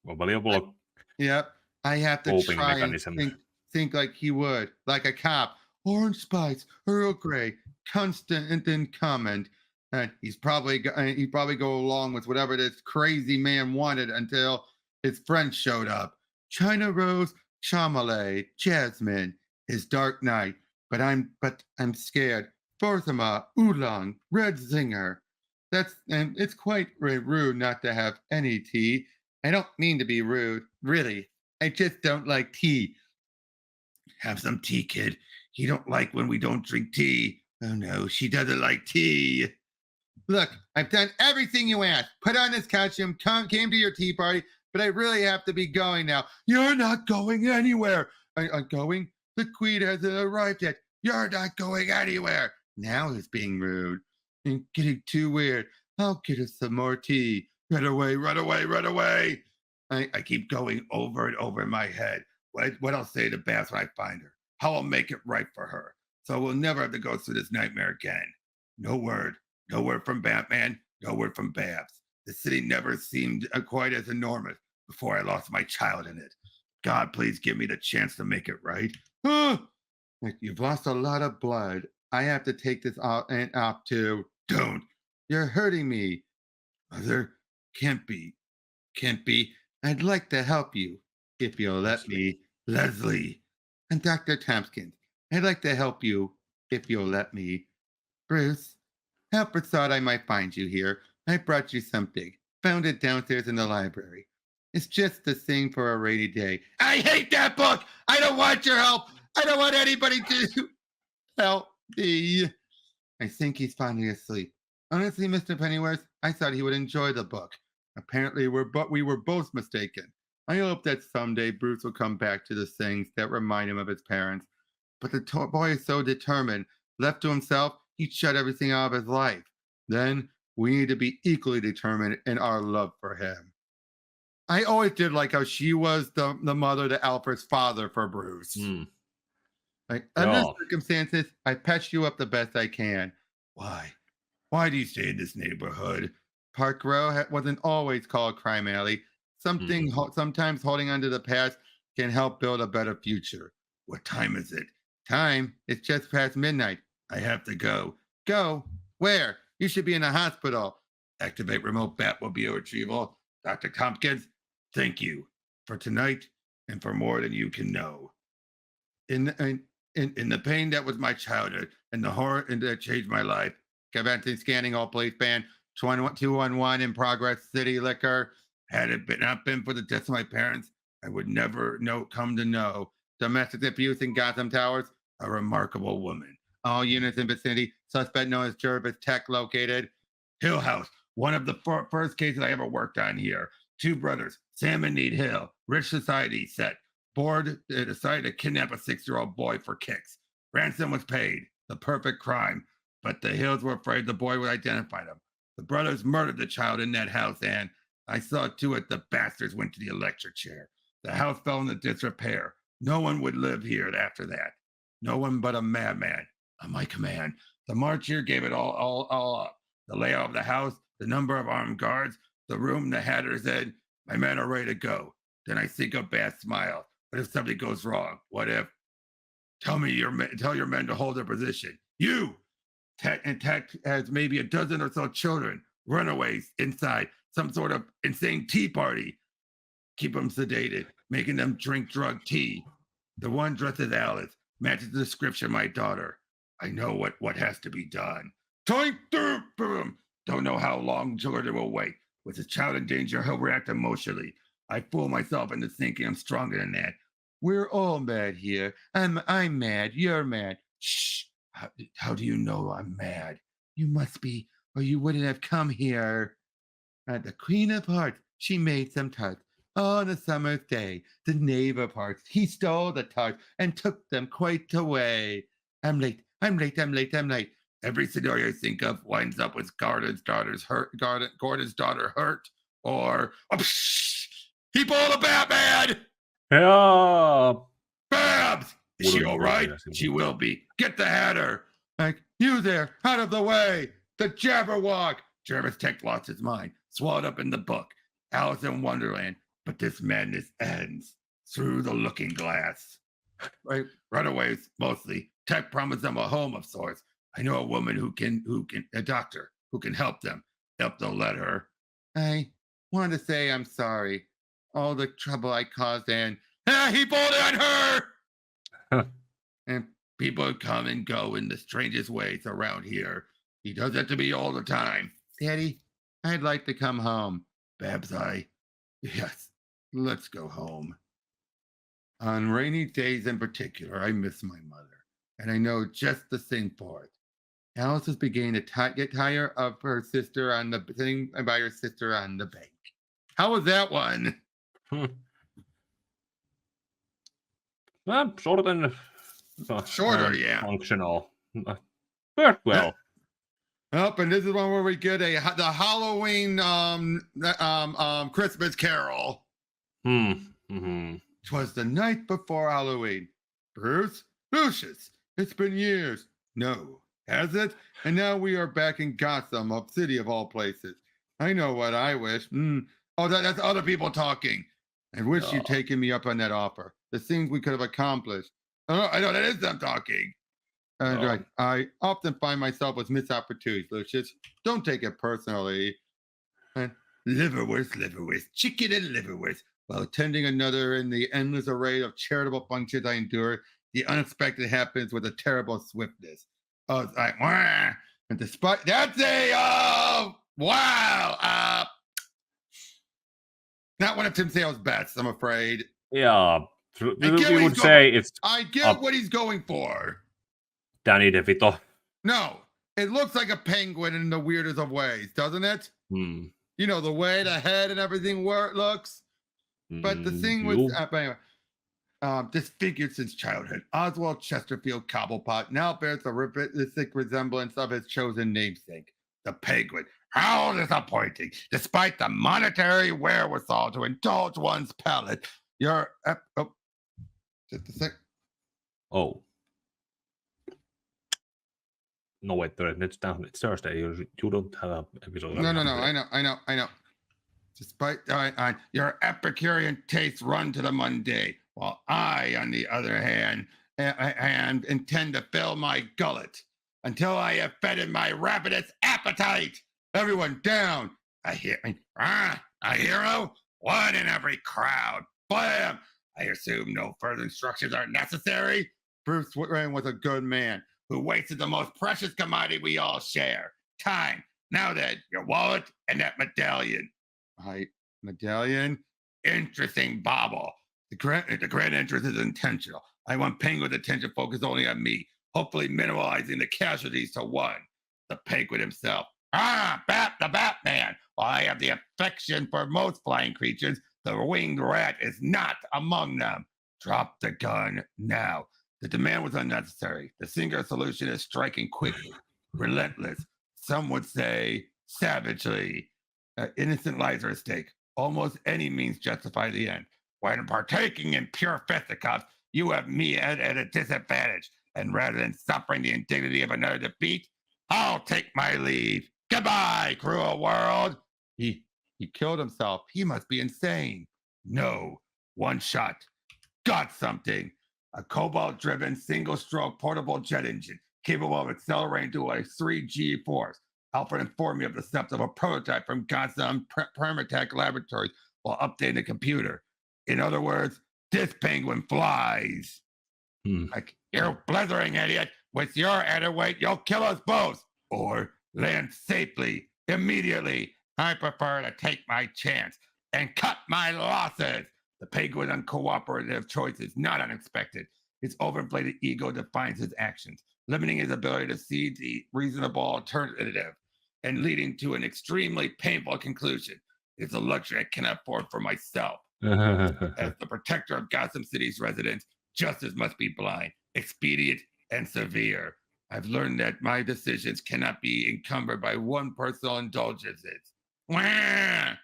unbelievable. Yep, I have to try and think like he would, like a cop. Orange Spice, Earl Grey, constant and then comment. And he's probably go along with whatever this crazy man wanted until his friend showed up. China Rose, Chamalay, Jasmine, his Dark Knight, but I'm scared. Forthama, Oolong, Red Zinger. And it's quite rude not to have any tea. I don't mean to be rude, really. I just don't like tea. Have some tea, kid. You don't like when we don't drink tea. Oh no, she doesn't like tea. Look, I've done everything you asked. Put on this costume, came to your tea party, but I really have to be going now. You're not going anywhere. I'm going? The queen hasn't arrived yet. You're not going anywhere. Now he's being rude and getting too weird. I'll get us some more tea. Run away, run away, run away. I keep going over and over in my head. What I'll say to Babs when I find her. How I'll make it right for her. So we'll never have to go through this nightmare again. No word. No word from Batman. No word from Babs. The city never seemed quite as enormous before I lost my child in it. God, please give me the chance to make it right. You've lost a lot of blood. I have to take this off too. Don't. You're hurting me. Mother, can't be. Can't be. I'd like to help you, if you'll let me. Leslie. And Dr. Tompkins, I'd like to help you, if you'll let me. Bruce, Alfred thought I might find you here. I brought you something. Found it downstairs in the library. It's just the thing for a rainy day. I hate that book! I don't want your help! I don't want anybody to help me. I think he's finally asleep. Honestly, Mr. Pennyworth, I thought he would enjoy the book. Apparently, we were both mistaken. I hope that someday Bruce will come back to the things that remind him of his parents. But the boy is so determined. Left to himself, he'd shut everything out of his life. Then we need to be equally determined in our love for him. I always did like how she was the mother to Alfred's father for Bruce. Like, under circumstances, I patch you up the best I can. Why? Why do you stay in this neighborhood? Park Row wasn't always called Crime Alley. Sometimes holding on to the past can help build a better future. What time is it? Time? It's just past midnight. I have to go. Go? Where? You should be in a hospital. Activate remote Batmobile retrieval. Dr. Tompkins, thank you for tonight and for more than you can know. In the pain that was my childhood and the horror that changed my life. Commencing scanning all police band 211 in progress. City liquor. Had it not been for the deaths of my parents, I would never come to know. Domestic abuse in Gotham Towers. A remarkable woman. All units in vicinity. Suspect known as Jervis Tech located. Hill House, one of the first cases I ever worked on here. 2 brothers, Sam and Nate Hill, rich society set. Bored, they decided to kidnap a 6-year-old boy for kicks. Ransom was paid, the perfect crime, but the Hills were afraid the boy would identify them. The brothers murdered the child in that house, and I saw to it the bastards went to the electric chair. The house fell into disrepair. No one would live here after that. No one but a madman. On my command, the march here gave it all up. The layout of the house, the number of armed guards, the room the hatter's in. My men are ready to go. Then I sink a bad smile. What if something goes wrong? What if? Tell your men to hold their position. You, Tech has maybe a dozen or so children, runaways inside some sort of insane tea party. Keep them sedated, making them drink drug tea. The one dressed as Alice matches the description of my daughter. I know what has to be done. Time through, boom. Don't know how long Jordan will wait. With his child in danger, he'll react emotionally. I fool myself into thinking I'm stronger than that. We're all mad here. I'm mad. You're mad. Shh. How do you know I'm mad? You must be, or you wouldn't have come here. The Queen of Hearts, she made some tarts. On a summer's day, the knave of hearts, he stole the tarts and took them quite away. I'm late. Every scenario I think of winds up with Gordon's daughter hurt, or he pulled a Batman. Yeah. Babs! Is she all right? She will be. Get the Hatter. Like, you there, out of the way. The Jabberwock. Jervis Tech lost his mind, swallowed up in the book. Alice in Wonderland. But this madness ends through the looking glass. Right? Runaways, mostly. Tech promised them a home of sorts. I know a woman a doctor who can help them. If they'll let her. I want to say I'm sorry. All the trouble I caused, and he pulled it on her. And people come and go in the strangest ways around here. He does that to me all the time. Daddy, I'd like to come home. Babs, yes, let's go home. On rainy days in particular, I miss my mother, and I know just the same for it. Alice is beginning to get tired of her sister sitting by her sister on the bank. How was that one? Well, shorter than shorter, yeah. Functional. Very well. Oh, and this is one where we get the Halloween Christmas Carol. Mm-hmm. 'Twas the night before Halloween. Bruce, Lucius, it's been years. No, has it? And now we are back in Gotham, a city of all places. I know what I wish. Oh, that's other people talking. I wish you'd taken me up on that offer. The things we could have accomplished. Oh, I know that is them talking. Right. I often find myself with missed opportunities, Lucius. Don't take it personally. And liverwurst, chicken and liverwurst. While attending another in the endless array of charitable functions I endure, the unexpected happens with a terrible swiftness. Oh, it's like, wah! And despite that's wow. Not one of Tim Sale's best, I'm afraid. Yeah. You would say it's. I get what he's going for. Danny DeVito. No, it looks like a penguin in the weirdest of ways, doesn't it? You know, the way the head and everything looks. But the thing was, anyway, disfigured since childhood. Oswald Chesterfield Cobblepot now bears the realistic resemblance of his chosen namesake, the penguin. How disappointing! Despite the monetary wherewithal to indulge one's palate, you're just a sec. Oh. No, wait, it's down. It's Thursday. You don't have an episode. No. I know. Despite your Epicurean tastes run to the mundane, while I, on the other hand, intend to fill my gullet until I have fed my ravenous appetite. Everyone down. A hero? One in every crowd. Blam! I assume no further instructions are necessary. Bruce Wayne was a good man who wasted the most precious commodity we all share, time. Now then, your wallet and that medallion. Medallion? Interesting bauble. The grand entrance is intentional. I want Penguin's attention focused only on me, hopefully minimalizing the casualties to one. The Penguin himself. The Batman. While I have the affection for most flying creatures, the winged rat is not among them. Drop the gun now. The demand was unnecessary. The singular solution is striking quickly, relentless. Some would say savagely. Innocent lives are at stake. Almost any means justify the end. When partaking in pure fisticuffs, you have me at a disadvantage. And rather than suffering the indignity of another defeat, I'll take my leave. Goodbye, cruel world. He killed himself. He must be insane. No, one shot. Got something. A cobalt-driven single-stroke portable jet engine capable of accelerating to a 3G force. Alfred informed me of the steps of a prototype from Gotham Permatech Laboratories while updating the computer. In other words, this penguin flies. Like, you blithering idiot. With your added weight, you'll kill us both. Or land safely, immediately. I prefer to take my chance and cut my losses. The penguin's uncooperative choice is not unexpected. His overinflated ego defines his actions, limiting his ability to see the reasonable alternative and leading to an extremely painful conclusion. It's a luxury I cannot afford for myself. As the protector of Gotham City's residents, justice must be blind, expedient, and severe. I've learned that my decisions cannot be encumbered by one personal indulgences. Wah!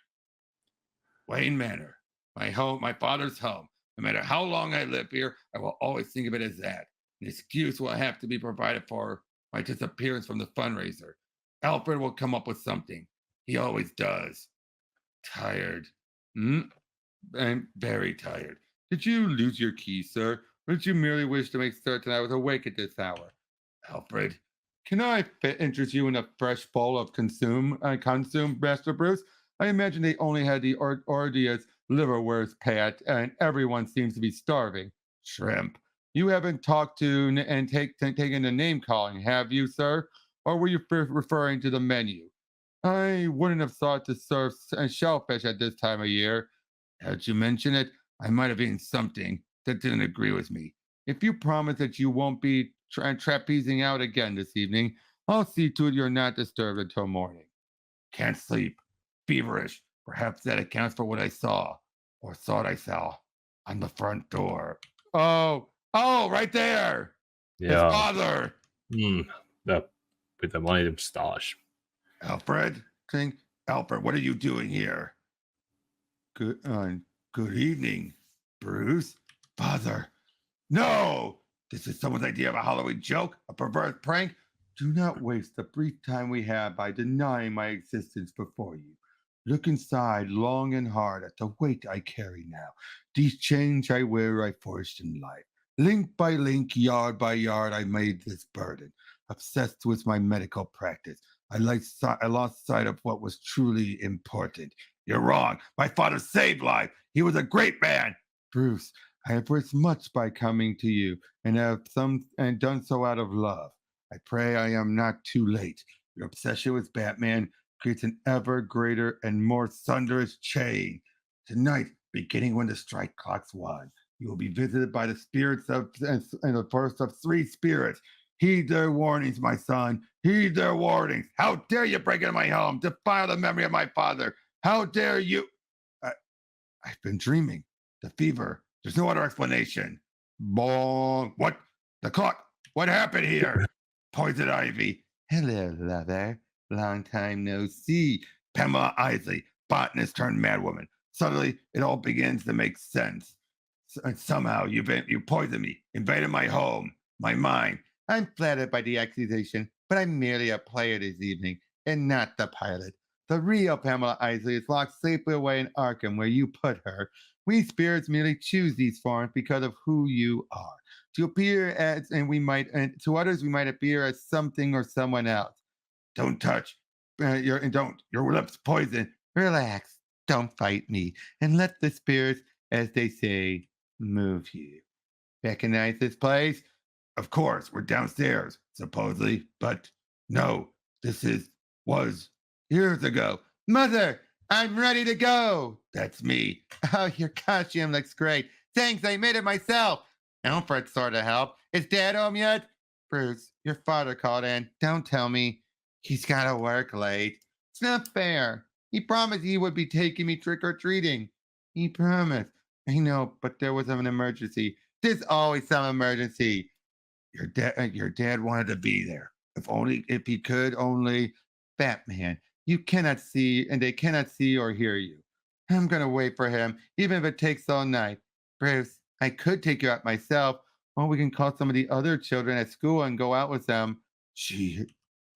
Wayne Manor, my home, my father's home. No matter how long I live here, I will always think of it as that. An excuse will have to be provided for my disappearance from the fundraiser. Alfred will come up with something. He always does. Tired. I'm very tired. Did you lose your key, sir? Or did you merely wish to make certain I was awake at this hour? Alfred, can I interest you in a fresh bowl of consume, Master Bruce? I imagine they only had the Ordia's liverwurst pat, and everyone seems to be starving. Shrimp. You haven't talked to and taken the name calling, have you, sir? Or were you referring to the menu? I wouldn't have thought to serve shellfish at this time of year. Had you mentioned it, I might have eaten something that didn't agree with me. If you promise that you won't be trapezing out again this evening, I'll see to it you're not disturbed until morning. Can't sleep. Feverish. Perhaps that accounts for what I saw, or thought I saw, on the front door. Oh, right there. Yeah. His father. With the money moustache. Alfred, Alfred, what are you doing here? Good evening, Bruce. Father. No! This is someone's idea of a Halloween joke, a perverse prank. Do not waste the brief time we have by denying my existence before you. Look inside long and hard at the weight I carry now. These chains I wear I forged in life. Link by link, yard by yard, I made this burden. Obsessed with my medical practice, I lost sight of what was truly important. You're wrong. My father saved life. He was a great man. Bruce, I have risked much by coming to you, and have done so out of love. I pray I am not too late. Your obsession with Batman creates an ever greater and more thunderous chain. Tonight, beginning when the strike clocks 1, you will be visited by the spirits and the first of 3 spirits. Heed their warnings, my son. Heed their warnings. How dare you break into my home, defile the memory of my father? How dare you? I've been dreaming. The fever. There's no other explanation. Bong. What? The clock. What happened here? Poison Ivy. Hello, lover. Long time no see. Pamela Isley, botanist turned madwoman. Suddenly, it all begins to make sense. Somehow, you poisoned me, invaded my home, my mind. I'm flattered by the accusation, but I'm merely a player this evening, and not the pilot. The real Pamela Isley is locked safely away in Arkham, where you put her. We spirits merely choose these forms because of who you are. To appear as, and to others, we might appear as something or someone else. Don't touch. Your lips poison. Relax. Don't fight me, and let the spirits, as they say, move you. Recognize this place? Of course, we're downstairs, supposedly, but no, was years ago. Mother, I'm ready to go. That's me. Oh, your costume looks great. Thanks, I made it myself. Alfred sort of helped. Is Dad home yet? Bruce, your father called in. Don't tell me. He's got to work late. It's not fair. He promised he would be taking me trick-or-treating. He promised. I know, but there was an emergency. There's always some emergency. Your dad wanted to be there. If he could only. Batman, you cannot see, and they cannot see or hear you. I'm gonna wait for him, even if it takes all night. Bruce, I could take you out myself, or we can call some of the other children at school and go out with them. She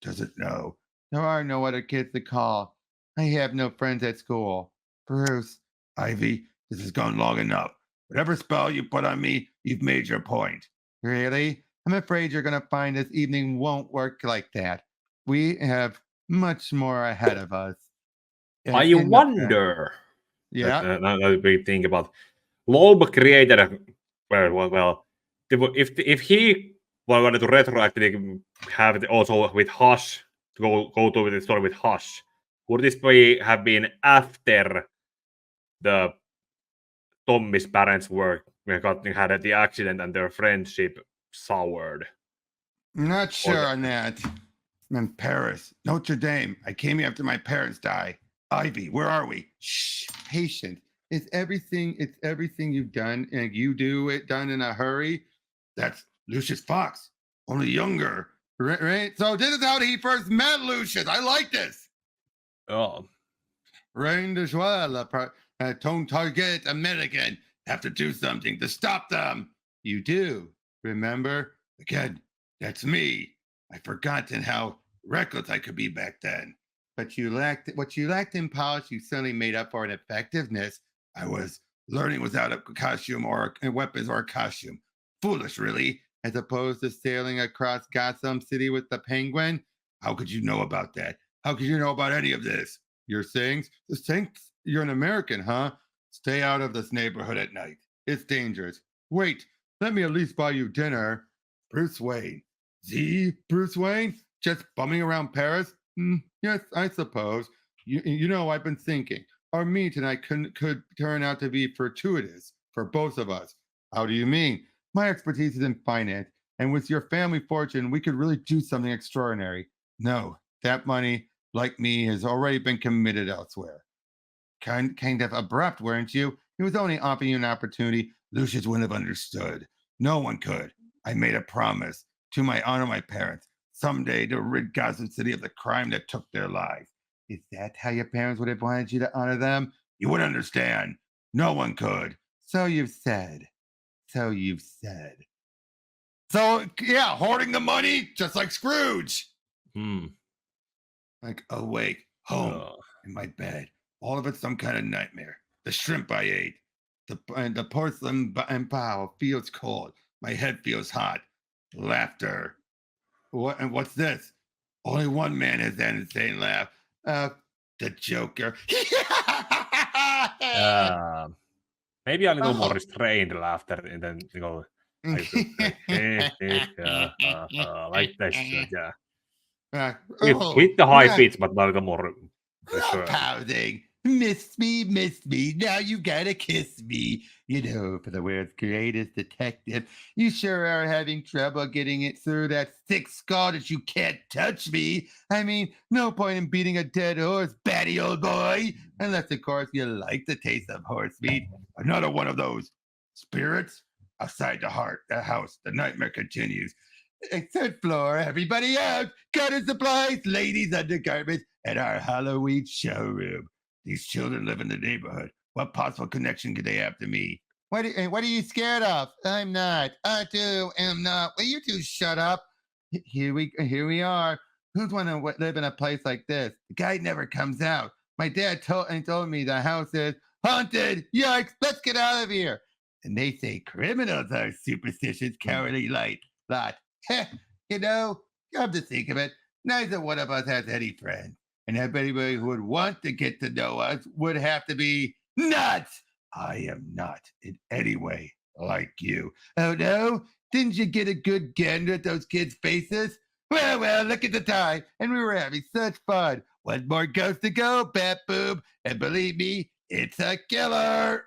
doesn't know. There are no other kids to call. I have no friends at school. Bruce, Ivy, this has gone long enough. Whatever spell you put on me, you've made your point. Really? I'm afraid you're going to find this evening won't work like that. We have much more ahead of us. I wonder. Yeah. Another big thing about Loeb created a if he wanted to retroactively have it also with Hush to go to the story with Hush, would this have been after the Tommy's parents were had the accident and their friendship soured? Not sure on that. I'm in Paris, Notre Dame. I came here after my parents died. Ivy, where are we? Shh, patient. It's everything you've done, and you do it done in a hurry. That's Lucius Fox, only younger. Right? So this is how he first met Lucius. I like this. Oh. Rain de joie, ton target American. Have to do something to stop them. You do. Remember? Again, that's me. I've forgotten how reckless I could be back then. But what you lacked in polish, you suddenly made up for in effectiveness. I was learning without a costume or weapons or a costume. Foolish, really, as opposed to sailing across Gotham City with the Penguin. How could you know about that? How could you know about any of this? Your sayings? The sayings? You're an American, huh? Stay out of this neighborhood at night. It's dangerous. Wait, let me at least buy you dinner. Bruce Wayne. Bruce Wayne? Just bumming around Paris? Yes, I suppose. You know, I've been thinking. Our meet tonight could turn out to be fortuitous for both of us. How do you mean? My expertise is in finance, and with your family fortune, we could really do something extraordinary. No, that money, like me, has already been committed elsewhere. Kind of abrupt, weren't you? He was only offering you an opportunity. Lucius wouldn't have understood. No one could. I made a promise to honor my parents someday to rid Gotham City of the crime that took their lives. Is that how your parents would have wanted you to honor them? You wouldn't understand. No one could. So you've said. So, yeah, hoarding the money, just like Scrooge. Like awake, home, in my bed. All of it some kind of nightmare. The shrimp I ate. The porcelain and bowl feels cold. My head feels hot. Laughter. What's this? Only one man has that insane laugh. The Joker. Maybe a little more restrained laughter, and then you know, like this, yeah. With the high pitch, but a little more. Pouting. Miss me. Now you gotta kiss me. You know, for the world's greatest detective, you sure are having trouble getting it through that thick skull that you can't touch me. I mean, no point in beating a dead horse, batty old boy. Unless, of course, you like the taste of horse meat. Another one of those spirits outside the house. The nightmare continues. Third floor, everybody out. Garden supplies, ladies' undergarments, and our Halloween showroom. These children live in the neighborhood. What possible connection could they have to me? What are you scared of? I'm not. I too am not. Will you two shut up? Here we are. Who'd want to live in a place like this? The guy never comes out. My dad told me the house is haunted. Yikes! Let's get out of here. And they say criminals are superstitious, cowardly lot. You know, come to think of it, neither one of us has any friends. And everybody who would want to get to know us would have to be nuts. I am not in any way like you. Oh no? Didn't you get a good gander at those kids' faces? Well, look at the time, and we were having such fun. One more ghost to go, Bat Boob, and believe me, it's a killer.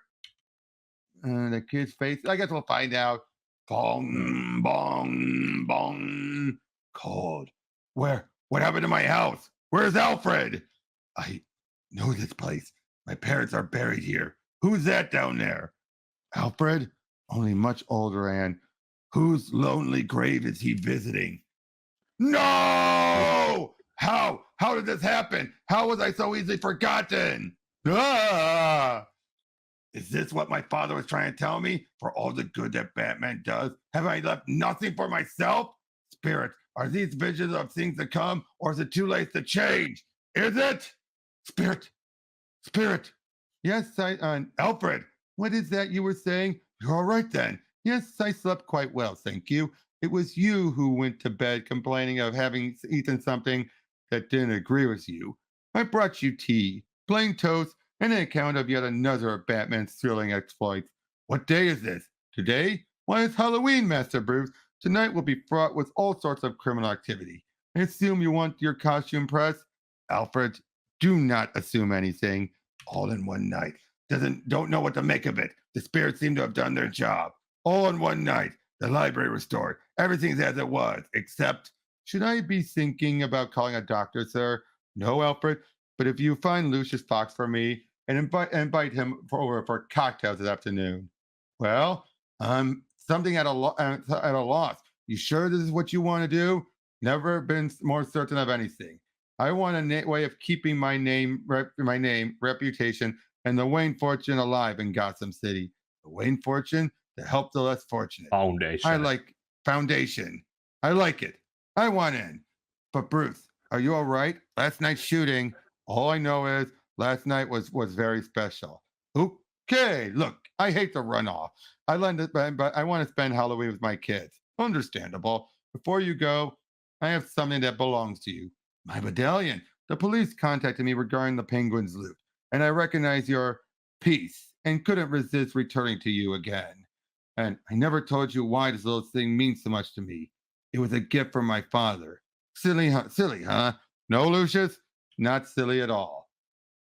The kid's face, I guess we'll find out. Bong, bong, bong. Cold. Where What happened to my house? Where's Alfred? I know this place. My parents are buried here. Who's that down there? Alfred? Only much older, and whose lonely grave is he visiting? No! How? How did this happen? How was I so easily forgotten? Ah! Is this what my father was trying to tell me? For all the good that Batman does, have I left nothing for myself? Spirit, are these visions of things to come, or is it too late to change? Is it? Spirit, Spirit. Yes, Alfred, what is that you were saying? You're all right then. Yes, I slept quite well, thank you. It was you who went to bed complaining of having eaten something that didn't agree with you. I brought you tea, plain toast, and an account of yet another of Batman's thrilling exploits. What day is this? Today? Why, it's Halloween, Master Bruce. Tonight will be fraught with all sorts of criminal activity. I assume you want your costume pressed? Alfred, do not assume anything. All in one night. Don't know what to make of it. The spirits seem to have done their job. All in one night. The library restored. Everything's as it was, except, should I be thinking about calling a doctor, sir? No, Alfred, but if you find Lucius Fox for me and invite him over for cocktails this afternoon. Well, something at a loss. You sure this is what you want to do? Never been more certain of anything. I want a way of keeping my name, reputation, and the Wayne fortune alive in Gotham City. The Wayne fortune to help the less fortunate. Foundation. I like foundation. I like it. I want in. But Bruce, are you all right? Last night's shooting. All I know is last night was very special. Okay, look, I hate to run off. But I want to spend Halloween with my kids. Understandable. Before you go, I have something that belongs to you. My medallion. The police contacted me regarding the Penguin's loot, and I recognize your piece and couldn't resist returning to you again. And I never told you why this little thing means so much to me. It was a gift from my father. Silly, huh? No, Lucius, not silly at all.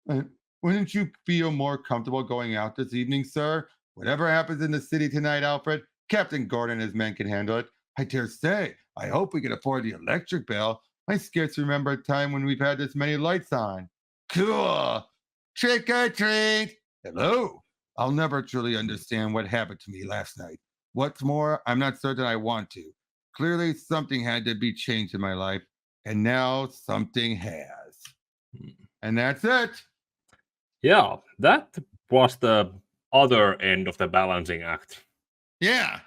And wouldn't you feel more comfortable going out this evening, sir? Whatever happens in the city tonight, Alfred, Captain Gordon and his men can handle it. I dare say. I hope we can afford the electric bill. I scarce remember a time when we've had this many lights on. Cool. Trick or treat. Hello. I'll never truly understand what happened to me last night. What's more, I'm not certain I want to. Clearly, something had to be changed in my life, and now something has. And that's it. Yeah, that was the other end of the balancing act. Yeah.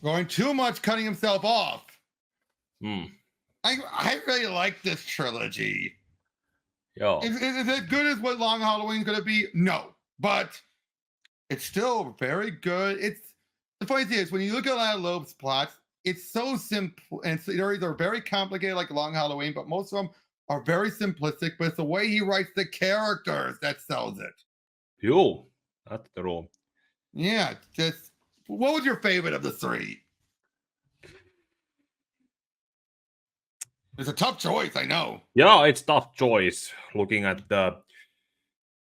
Going too much, cutting himself off. I really like this trilogy. Yeah. Is it as good as what Long Halloween's going to be? No. But it's still very good. The funny thing is, when you look at a lot of Loeb's plots, it's so simple, and they're either very complicated like Long Halloween, but most of them are very simplistic, but it's the way he writes the characters that sells it. Yo, that's the rule. Yeah, what was your favorite of the three? It's a tough choice, I know. Yeah, it's tough choice looking at the...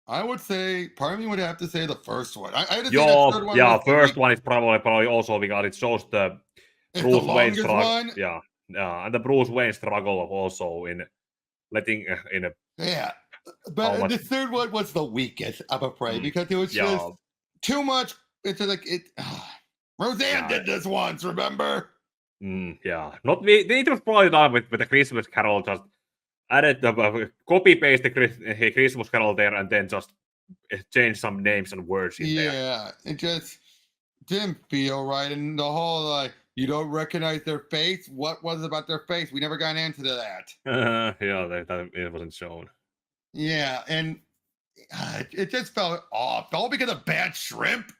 I would say, part of me would have to say the first one. First one is probably also because it shows the Bruce Wayne struggle. Yeah, and the Bruce Wayne struggle also in letting in a... Yeah, but the third one was the weakest, I'm afraid, because it was just too much. It's like it. Roseanne did this once, remember? Yeah, it was probably done with the Christmas Carol. Just added the copy paste the Christmas Carol there, and then just change some names and words in there. Yeah, it just didn't feel right, and the whole you don't recognize their face. What was it about their face? We never got into that. That it wasn't shown. Yeah, and it just felt off. All because of bad shrimp.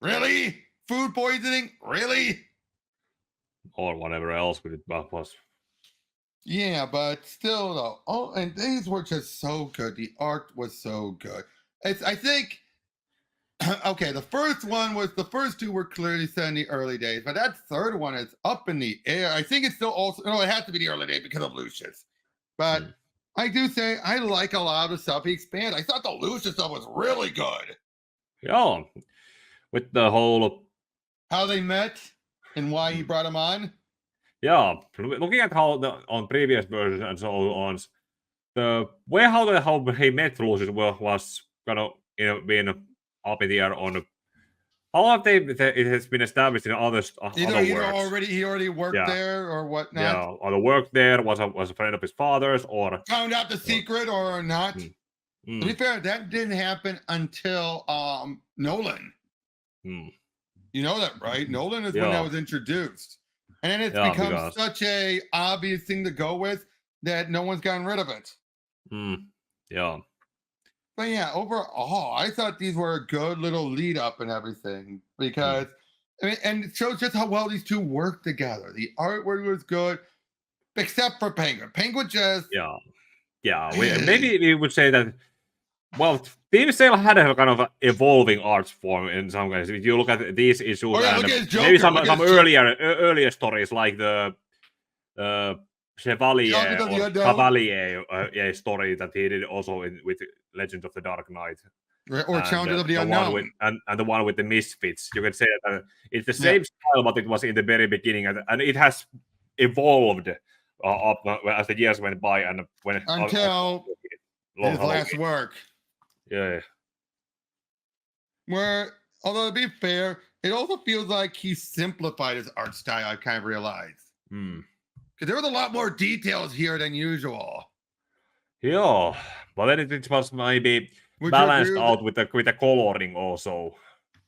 Really? Food poisoning? Really? Or whatever else it was. Yeah, but still, though. Oh, and things were just so good. The art was so good. I think, okay, the first two were clearly set in the early days, but that third one is up in the air. I think it's still also, no, it has to be the early days because of Lucius. But I do say I like a lot of the stuff he expanded. I thought the Lucius stuff was really good. Yeah, with the whole... How they met and why he brought him on. Yeah, looking at how on previous versions and so on, the way how he met Lucius was kind of being up in the air on how have it has been established in other works. He already worked there or whatnot. Yeah, or the work there was a friend of his father's, or found out the secret or not. To be fair, that didn't happen until Nolan. You know that, right? Nolan is when that was introduced. And then it's become such a obvious thing to go with that no one's gotten rid of it. Yeah. But yeah, overall, I thought these were a good little lead up and everything because, I mean, and it shows just how well these two work together. The artwork was good, except for Penguin. Penguin just maybe we would say that. Well, Team Sale had a kind of evolving art form in some ways. If you look at these issues, and maybe some earlier stories like the Chevalier or Cavalier story that he did also with Legends of the Dark Knight. Or Challenges of the Unknown. And the one with the Misfits. You can say that it's the same style, but it was in the very beginning. And it has evolved up as the years went by. And until his last work. Yeah. Where, although to be fair, it also feels like he simplified his art style, I kind of realized. Because there was a lot more details here than usual. Yeah, but then it was maybe balanced out with the coloring also.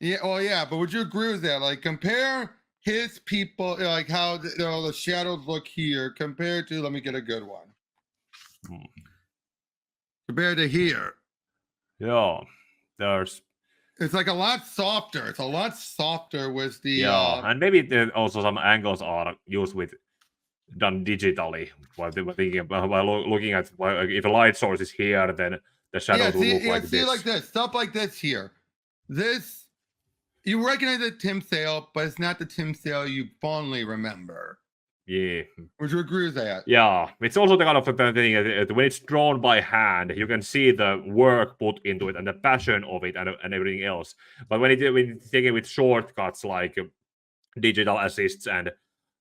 Yeah, but would you agree with that? Like, compare his people, like how the shadows look here compared to, let me get a good one. Compared to here. Yeah, it's like a lot softer. It's a lot softer with the and maybe also some angles are used done digitally while they were thinking while looking at if a light source is here, then the shadows will look like this. Like this stuff like this here. This you recognize the Tim Sale, but it's not the Tim Sale you fondly remember. Yeah. Would you agree with that? Yeah, it's also the kind of thing when it's drawn by hand, you can see the work put into it and the passion of it and everything else. But when it's taken with shortcuts like digital assists and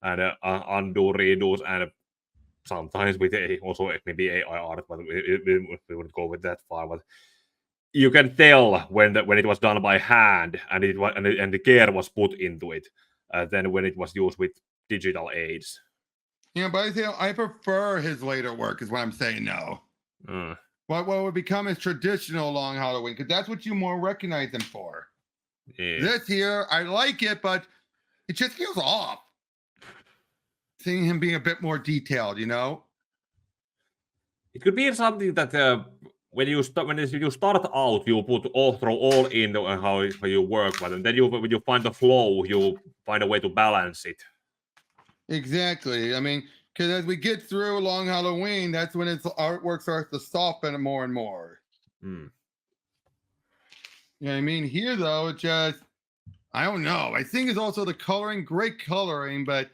undo, redos, and sometimes with also maybe AI art, but we wouldn't go with that far. But you can tell when it was done by hand and the care was put into it, than when it was used with digital aids. Yeah, but I prefer his later work, is what I'm saying now. What would become his traditional Long Halloween, because that's what you more recognize him for. Yeah. This here, I like it, but it just feels off. Seeing him being a bit more detailed, you know? It could be something that when you start out, you throw all in how you work, but then when you find the flow, you find a way to balance it. Exactly. I mean, because as we get through Long Halloween, that's when its artwork starts to soften more and more. You know what I mean? Here, though, it just, I don't know. I think it's also the coloring, great coloring, but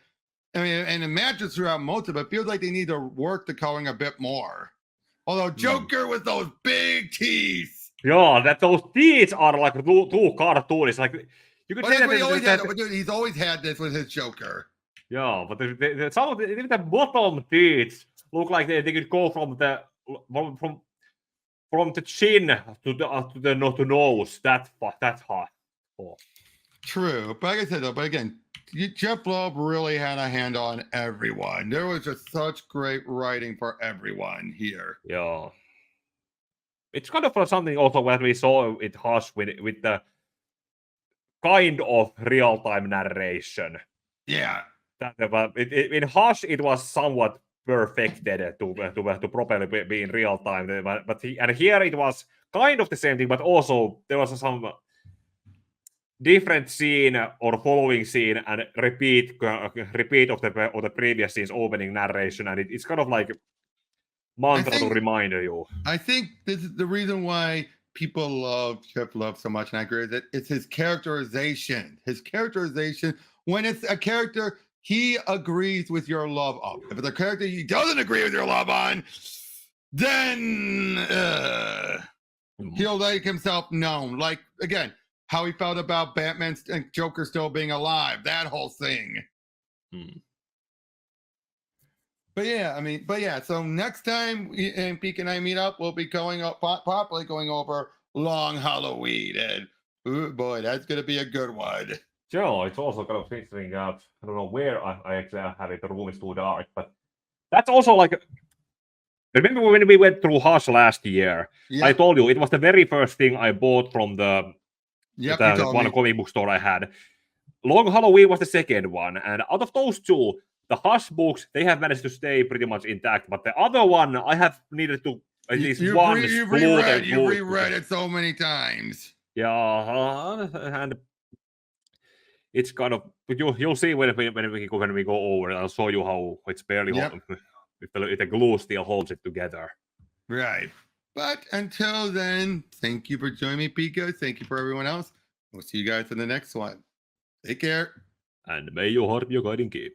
I mean, and it matches throughout most of it. It feels like they need to work the coloring a bit more. Although Joker with those big teeth. Yeah, those teeth are like too cartoonish. Like you could say that he's always had this with his Joker. Yeah, but some of the bottom teeth look like they could go from the chin to the nose that high. True, but like I said though, but again, Jeph Loeb really had a hand on everyone. There was just such great writing for everyone here. Yeah, it's kind of something also what we saw with Hush with the kind of real-time narration. Yeah. In Hush, it was somewhat perfected to properly be in real time. But here it was kind of the same thing, but also there was some different scene or following scene and repeat of the previous scene's opening narration, and it's kind of like mantra to remind you. I think this is the reason why people love Jeph Loeb so much, and I agree with it. It's his characterization. His characterization, when it's a character he agrees with your love of. If it's a character he doesn't agree with your love on, then he'll make himself known. Like, again, how he felt about Batman and Joker still being alive, that whole thing. So next time Pete and I meet up, we'll be properly going over Long Halloween, and oh boy, that's gonna be a good one. Sure, it's also kind of interesting. I don't know where I actually have it. The room is too dark, but that's also like. Remember when we went through Hush last year? Yep. I told you it was the very first thing I bought from the one comic book store I had. Long Halloween was the second one, and out of those two, the Hush books, they have managed to stay pretty much intact, but the other one, I have needed to at least you've reread it so many times. Yeah, and it's kind of, you'll see when we go over it. I'll show you how it's barely if the glue still holds it together. Right. But until then, thank you for joining me, Pico. Thank you for everyone else. We'll see you guys in the next one. Take care. And may your heart be your guiding key.